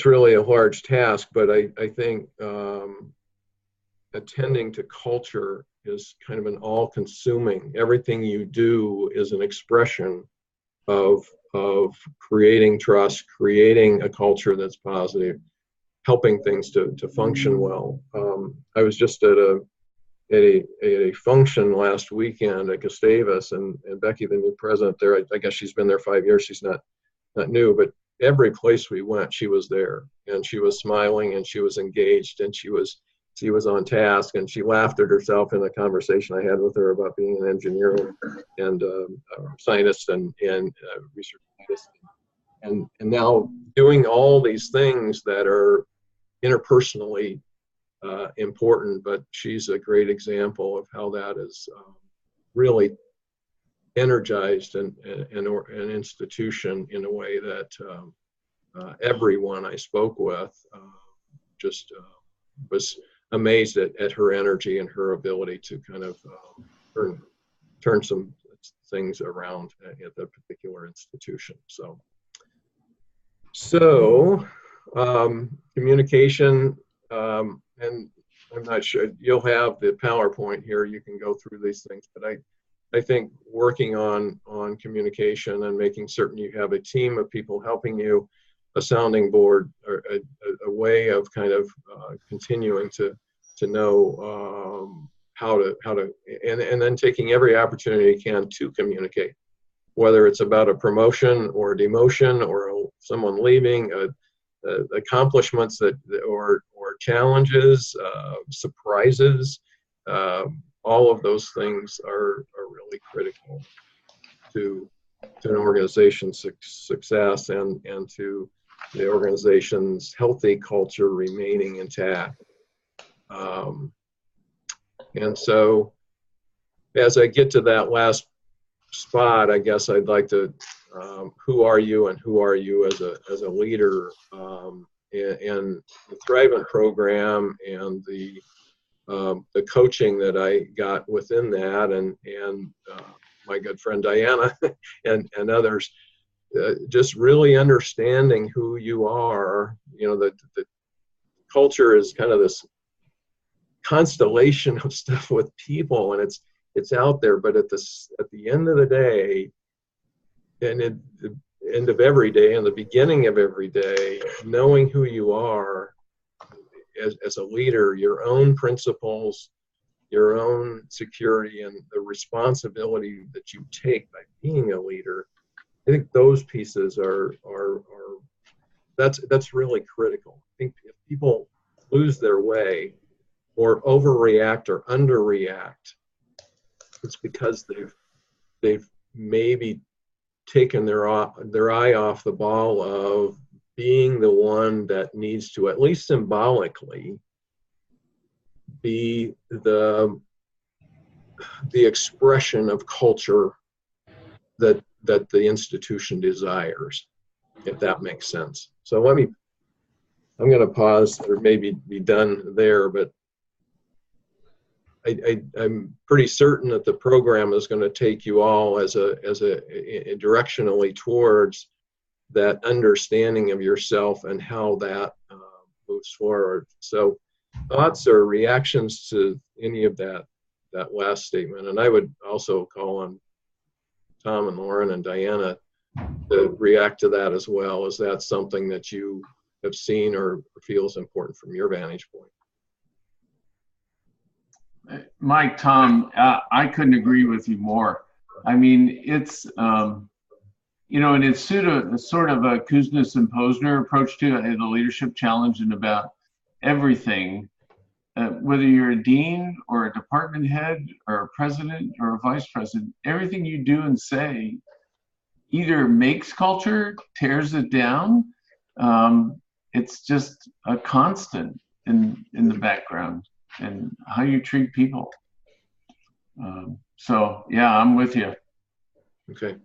really a large task. But I think attending to culture is kind of an all-consuming. Everything you do is an expression of creating trust, creating a culture that's positive, helping things to function well. I was just at a function last weekend at Gustavus, and Becky, the new president there, I guess she's been there 5 years. She's not new, but every place we went, she was there, and she was smiling, and she was engaged, and she was on task, and she laughed at herself in a conversation I had with her about being an engineer and scientist and research scientist, and now doing all these things that are interpersonally important. But she's a great example of how that is really energized an institution in a way that everyone I spoke with just was amazed at her energy and her ability to kind of turn some things around at that particular institution. So communication, and I'm not sure, you'll have the PowerPoint here, you can go through these things, but I think working on communication and making certain you have a team of people helping you, a sounding board, or a way of kind of continuing to know how to and then taking every opportunity you can to communicate, whether it's about a promotion or a demotion or someone leaving, accomplishments or challenges, surprises. All of those things are really critical to an organization's success and to the organization's healthy culture remaining intact. And so as I get to that last spot, I guess I'd like to, who are you and who are you as a leader? And the Thrivent program and the coaching that I got within that, and my good friend Diana and others, just really understanding who you are. You know, the culture is kind of this constellation of stuff with people, and it's out there, but at the end of the day, and at the end of every day and the beginning of every day, knowing who you are as a leader, your own principles, your own security, and the responsibility that you take by being a leader, I think those pieces are that's really critical. I think if people lose their way or overreact or underreact, it's because they've maybe taken their eye off the ball of being the one that needs to, at least symbolically, be the expression of culture that the institution desires, if that makes sense. So I'm going to pause, or maybe be done there, but I'm pretty certain that the program is going to take you all as a directionally towards that understanding of yourself and how that moves forward. So thoughts or reactions to any of that last statement? And I would also call on Tom and Lauren and Diana to react to that as well. Is that something that you have seen or feels important from your vantage point? Mike, Tom, I couldn't agree with you more. I mean, it's, you know, and it's sort of a Kuznets and Posner approach to the leadership challenge, and about everything, whether you're a dean or a department head or a president or a vice president, everything you do and say either makes culture, tears it down. It's just a constant in the background, and how you treat people. So yeah, I'm with you. Okay.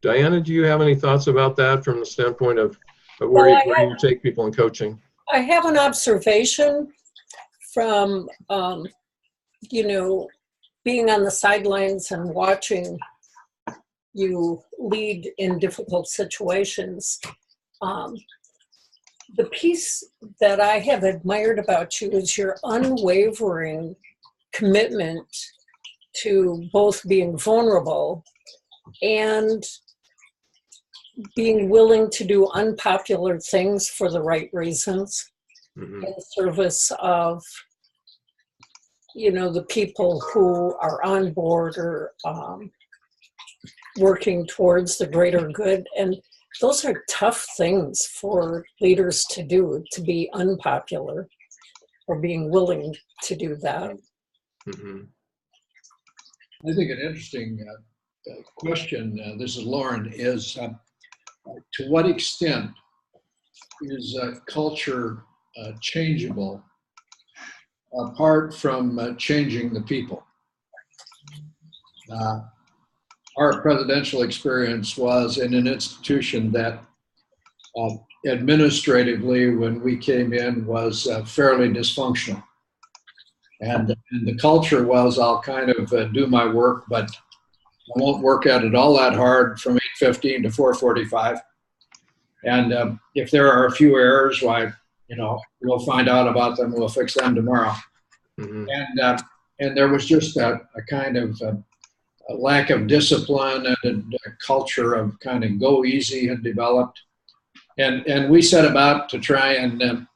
Diana, do you have any thoughts about that from the standpoint of where you take people in coaching? I have an observation from, you know, being on the sidelines and watching you lead in difficult situations. The piece that I have admired about you is your unwavering commitment to both being vulnerable and being willing to do unpopular things for the right reasons Mhm. in service of, the people who are on board or working towards the greater good. And those are tough things for leaders to do, to be unpopular or being willing to do that. Mhm. I think an interesting question, this is Lauren, is to what extent is culture changeable apart from changing the people? Our presidential experience was in an institution that administratively, when we came in, was fairly dysfunctional. And the culture was, I'll kind of do my work, but I won't work at it all that hard from 8:15 to 4:45. And if there are a few errors, why, we'll find out about them. We'll fix them tomorrow. Mhm. And there was just a kind of a lack of discipline and a culture of kind of go easy had developed. And we set about to try and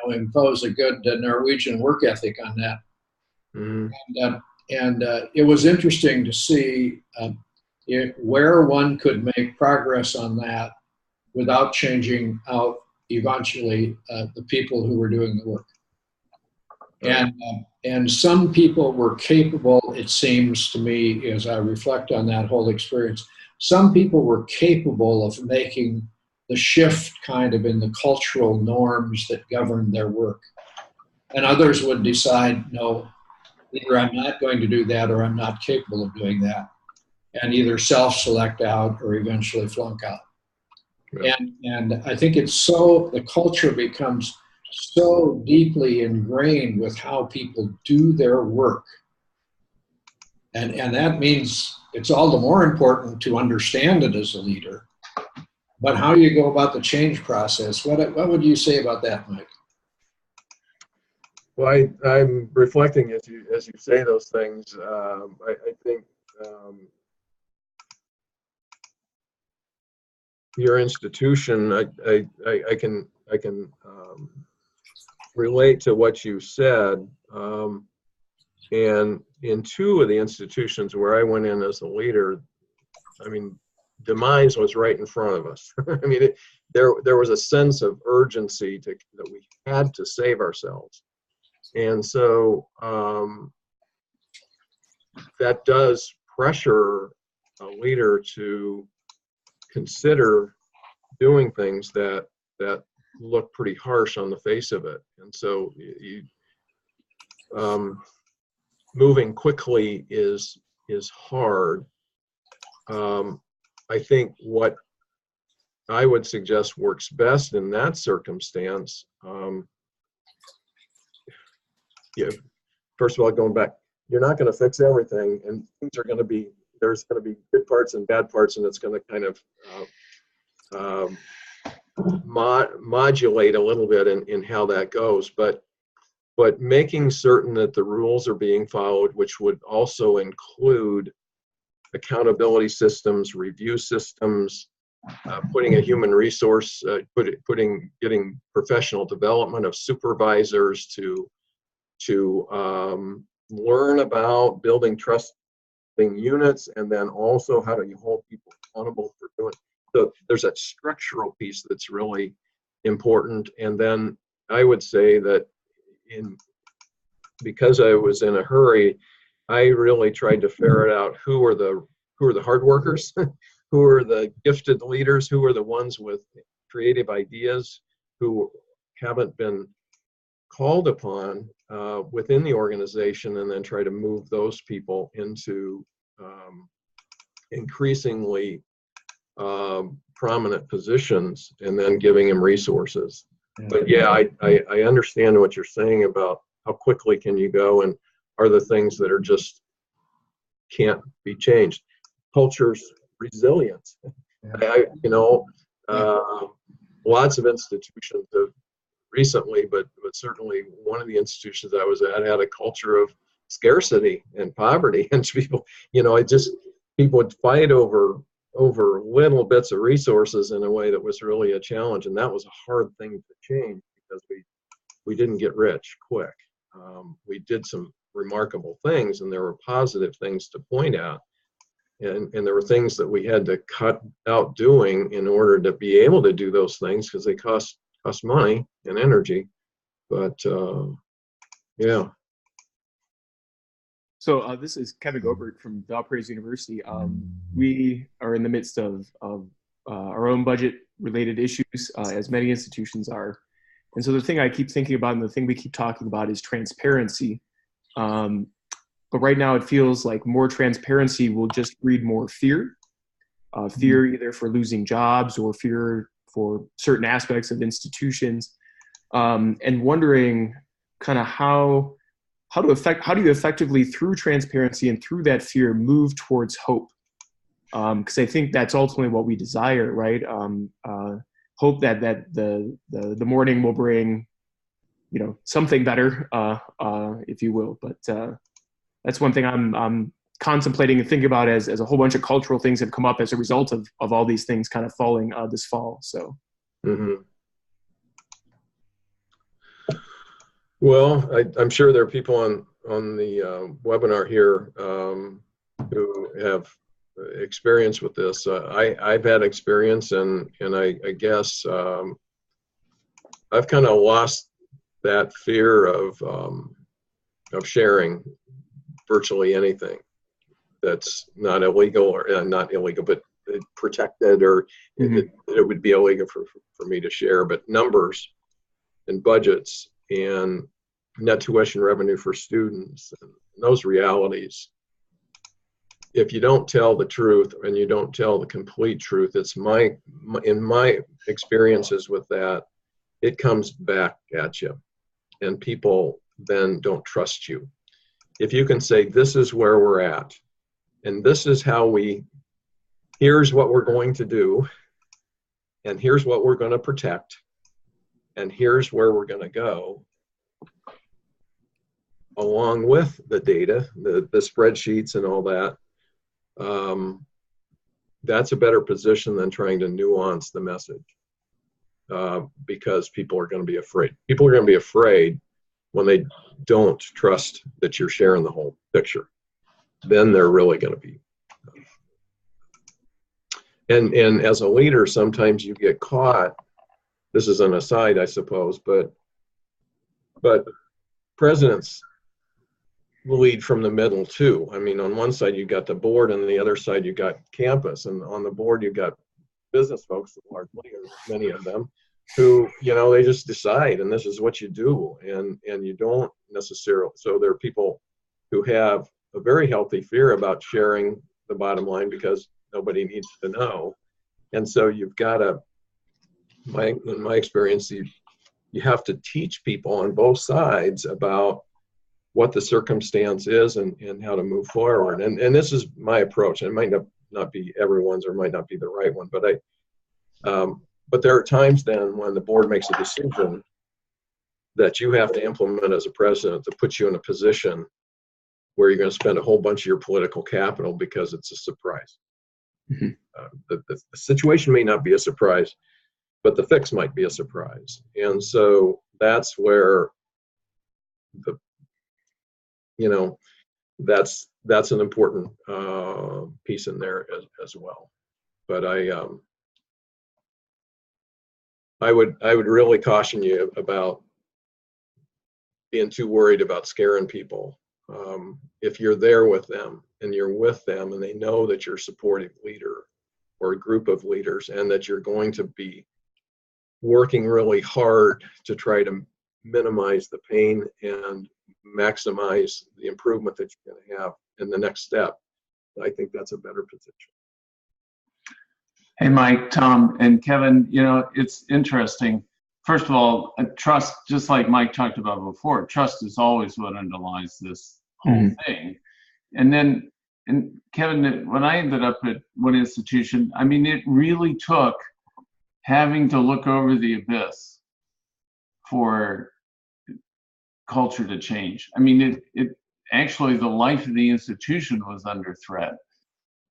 impose a good Norwegian work ethic on that. Mhm. And it was interesting to see where one could make progress on that without changing out eventually the people who were doing the work. And some people were capable, it seems to me, as I reflect on that whole experience, some people were capable of making the shift kind of in the cultural norms that govern their work. And others would decide, no, either I'm not going to do that or I'm not capable of doing that, and either self-select out or eventually flunk out. Yeah. And I think the culture becomes so deeply ingrained with how people do their work. And that means it's all the more important to understand it as a leader. But how you go about the change process, what would you say about that, Mike? Well, I'm reflecting as you say those things. I think your institution, I can relate to what you said. And in two of the institutions where I went in as a leader, I mean, demise was right in front of us. I mean, there was a sense of urgency that we had to save ourselves. And so that does pressure a leader to consider doing things that look pretty harsh on the face of it. And so moving quickly is hard. I think what I would suggest works best in that circumstance, first of all, going back, you're not going to fix everything, and things are going to be, there's going to be good parts and bad parts, and it's going to kind of modulate a little bit in how that goes. But making certain that the rules are being followed, which would also include accountability systems, review systems, putting a human resource, getting professional development of supervisors to learn about building trusting units, and then also how do you hold people accountable for doing it. So there's that structural piece that's really important. And then I would say that because I was in a hurry, I really tried to ferret out who are the hard workers, who are the gifted leaders, who are the ones with creative ideas, who haven't been called upon within the organization, and then try to move those people into increasingly prominent positions, and then giving them resources. But yeah, I understand what you're saying about how quickly can you go, and are the things that are just can't be changed. Culture's resilience. Lots of institutions have recently, but certainly one of the institutions I was at had a culture of scarcity and poverty, and people would fight over over little bits of resources in a way that was really a challenge, and that was a hard thing to change because we didn't get rich quick. We did some remarkable things, and there were positive things to point at, and there were things that we had to cut out doing in order to be able to do those things because they cost money and energy. But yeah. So this is Kevin Gobert from Valparaiso University. We are in the midst of our own budget-related issues, as many institutions are. And so the thing I keep thinking about and the thing we keep talking about is transparency. But right now it feels like more transparency will just breed more fear. Fear either for losing jobs or fear for certain aspects of institutions. And wondering kind of how do you effectively, through transparency and through that fear, move towards hope? Because I think that's ultimately what we desire, right? Hope that the morning will bring, something better, if you will. But that's one thing I'm contemplating and thinking about as a whole bunch of cultural things have come up as a result of all these things kind of falling this fall. So. Mm-hmm. Well, I'm sure there are people on the webinar here who have experience with this. I've had experience, and I guess I've kind of lost that fear of sharing virtually anything that's not illegal or not illegal, but protected, or it would be illegal for me to share. But numbers and budgets and net tuition revenue for students and those realities, if you don't tell the truth and you don't tell the complete truth, it's in my experiences with that, it comes back at you, and people then don't trust you. If you can say, this is where we're at, and this is here's what we're going to do, and here's what we're going to protect, and here's where we're going to go, along with the data, the spreadsheets and all that, that's a better position than trying to nuance the message, because people are going to be afraid. People are going to be afraid when they don't trust that you're sharing the whole picture. Then they're really going to be. And as a leader, sometimes you get caught. This is an aside, I suppose, but presidents lead from the middle too. I mean, on one side you got the board, and on the other side you got campus, and on the board you got business folks, largely, or many of them, who they just decide, and this is what you do, and you don't necessarily. So there are people who have a very healthy fear about sharing the bottom line because nobody needs to know, and so you've got to, in my experience, you have to teach people on both sides about what the circumstance is and how to move forward. And this is my approach. It might not be everyone's, or might not be the right one, but but there are times then when the board makes a decision that you have to implement as a president to put you in a position where you're going to spend a whole bunch of your political capital because it's a surprise. The situation may not be a surprise, but the fix might be a surprise. And so that's where that's an important piece in there as well. But I would really caution you about being too worried about scaring people. If you're there with them and you're with them and they know that you're a supportive leader or a group of leaders, and that you're going to be working really hard to try to minimize the pain and maximize the improvement that you're going to have in the next step, I think that's a better position. Hey, Mike, Tom, and Kevin, it's interesting. First of all, trust, just like Mike talked about before, trust is always what underlies this whole thing. And Kevin, when I ended up at one institution, I mean, it really took having to look over the abyss for culture to change. I mean, it actually, the life of the institution was under threat.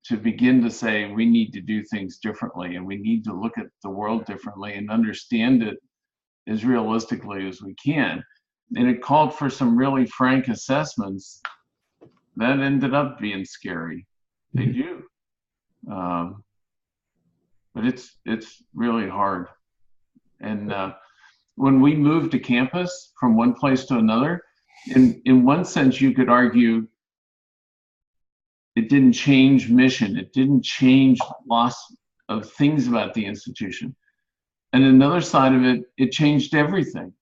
to begin to say we need to do things differently, and we need to look at the world differently and understand it as realistically as we can. And it called for some really frank assessments that ended up being scary. They do. But it's really hard. And when we moved to campus from one place to another, in one sense, you could argue it didn't change mission. It didn't change lots of things about the institution. And another side of it, it changed everything,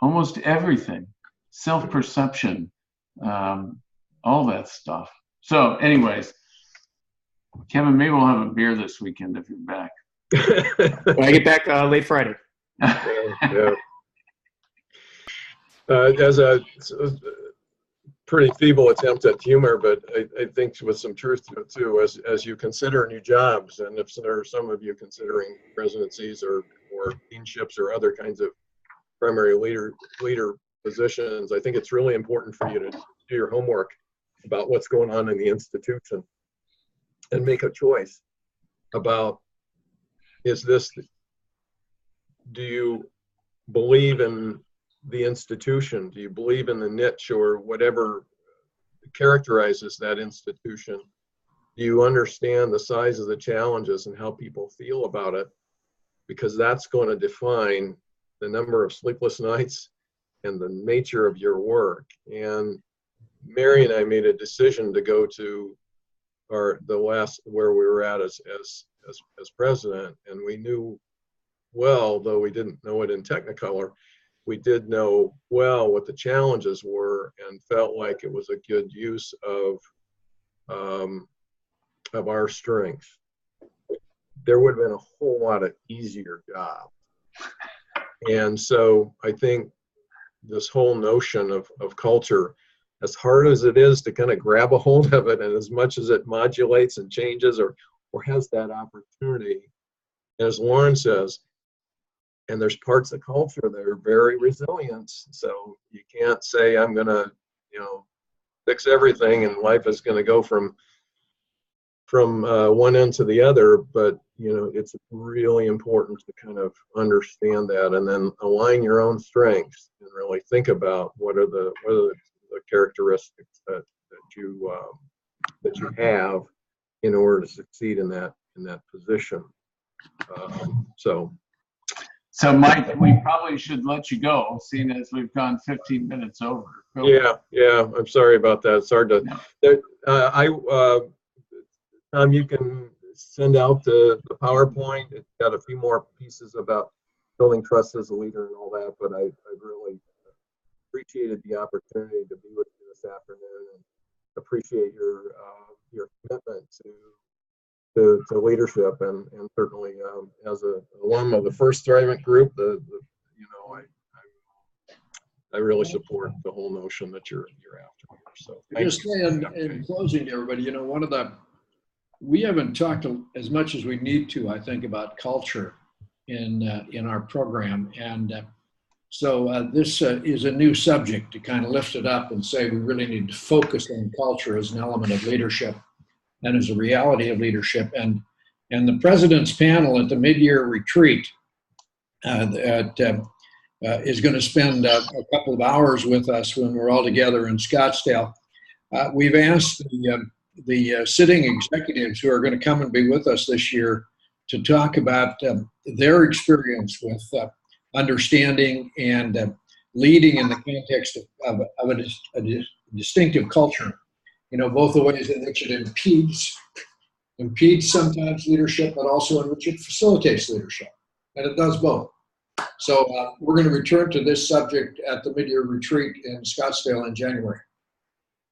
almost everything, self-perception, all that stuff. So anyways, Kevin, maybe we'll have a beer this weekend if you're back. When I get back late Friday. Yeah. As a pretty feeble attempt at humor, but I think with some truth to it too, as you consider new jobs, and if there are some of you considering presidencies or deanships or other kinds of primary leader positions, I think it's really important for you to do your homework about what's going on in the institution and make a choice about, do you believe in the institution? Do you believe in the niche or whatever characterizes that institution? Do you understand the size of the challenges and how people feel about it? Because that's going to define the number of sleepless nights and the nature of your work. And Mary and I made a decision to go to the last where we were at as president, and we knew well, though we didn't know it in Technicolor, we did know well what the challenges were and felt like it was a good use of our strength. There would have been a whole lot of easier job. And so I think this whole notion of culture, as hard as it is to kind of grab a hold of it, and as much as it modulates and changes or has that opportunity, as Lauren says, and there's parts of culture that are very resilient. So you can't say I'm going to, fix everything and life is going to go from one end to the other. But it's really important to kind of understand that and then align your own strengths and really think about what are the characteristics that you have in order to succeed in that position. So Mike, we probably should let you go, seeing as we've gone 15 minutes over. Yeah, I'm sorry about that. It's hard to. Tom, you can send out the PowerPoint. It's got a few more pieces about building trust as a leader and all that, but I really appreciated the opportunity to be with you this afternoon and appreciate your commitment to leadership and certainly as an alum of the First Thrivent Group, I really support the whole notion that you're after here. So just in closing, everybody, we haven't talked as much as we need to, I think, about culture in our program, and so this is a new subject to kind of lift it up and say we really need to focus on culture as an element of leadership and as a reality of leadership. And the president's panel at the mid-year retreat is going to spend a couple of hours with us when we're all together in Scottsdale. We've asked the sitting executives who are going to come and be with us this year to talk about their experience with understanding and leading in the context of a distinctive culture. Both the ways in which it impedes sometimes leadership, but also in which it facilitates leadership. And it does both. So we're going to return to this subject at the mid-year retreat in Scottsdale in January.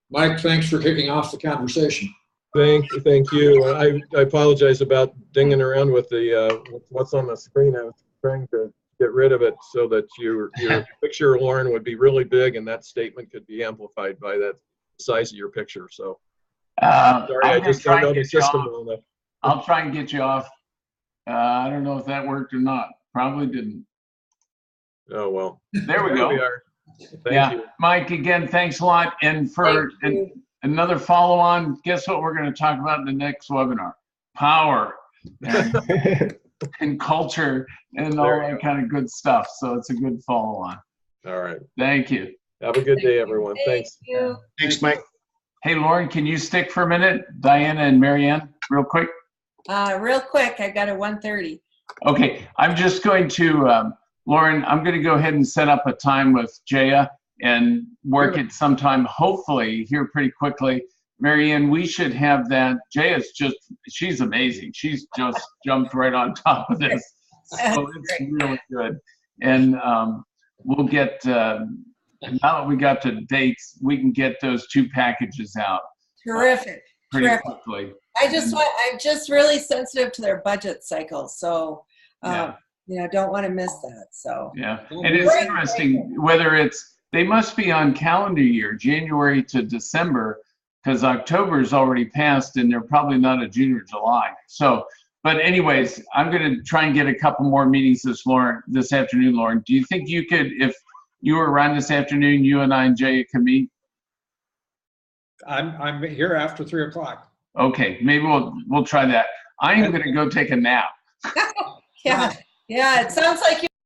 Mike, thanks for kicking off the conversation. Thank you. I apologize about dinging around with the what's on the screen. I was trying to get rid of it so that your picture, Lauren, would be really big and that statement could be amplified by that size of your picture. So sorry, I just don't know the system well enough. I'll try and get you off. I don't know if that worked or not. Probably didn't. Oh, well. There we go. We are. Thank you. Mike, again, thanks a lot. And another follow-on. Guess what we're going to talk about in the next webinar? Power and culture and all that kind of good stuff. So it's a good follow-on. All right. Thank you. Have a good day, everyone. Thanks. Thank you. Thanks, Mike. Hey, Lauren, can you stick for a minute? Diana and Marianne, real quick. Real quick, I got a 1:30. Okay, I'm just going to, Lauren, I'm going to go ahead and set up a time with Jaya and work it sometime, hopefully, here pretty quickly. Marianne, we should have that. Jaya's just, she's amazing. She's just jumped right on top of this. So it's really good. And we'll get, now that we got the dates, we can get those 2 packages out. Terrific. Pretty Terrific. quickly. I'm just really sensitive to their budget cycle, so don't want to miss that. So yeah, and it's interesting whether it's, they must be on calendar year, January to December, because October is already passed and they're probably not a June or July. So, but anyways, I'm going to try and get a couple more meetings this afternoon, Lauren. Do you think you could, if you were around this afternoon, you and I and Jay can meet? I'm here after 3 o'clock. Okay, maybe we'll try that. I am going to go take a nap. yeah, it sounds like you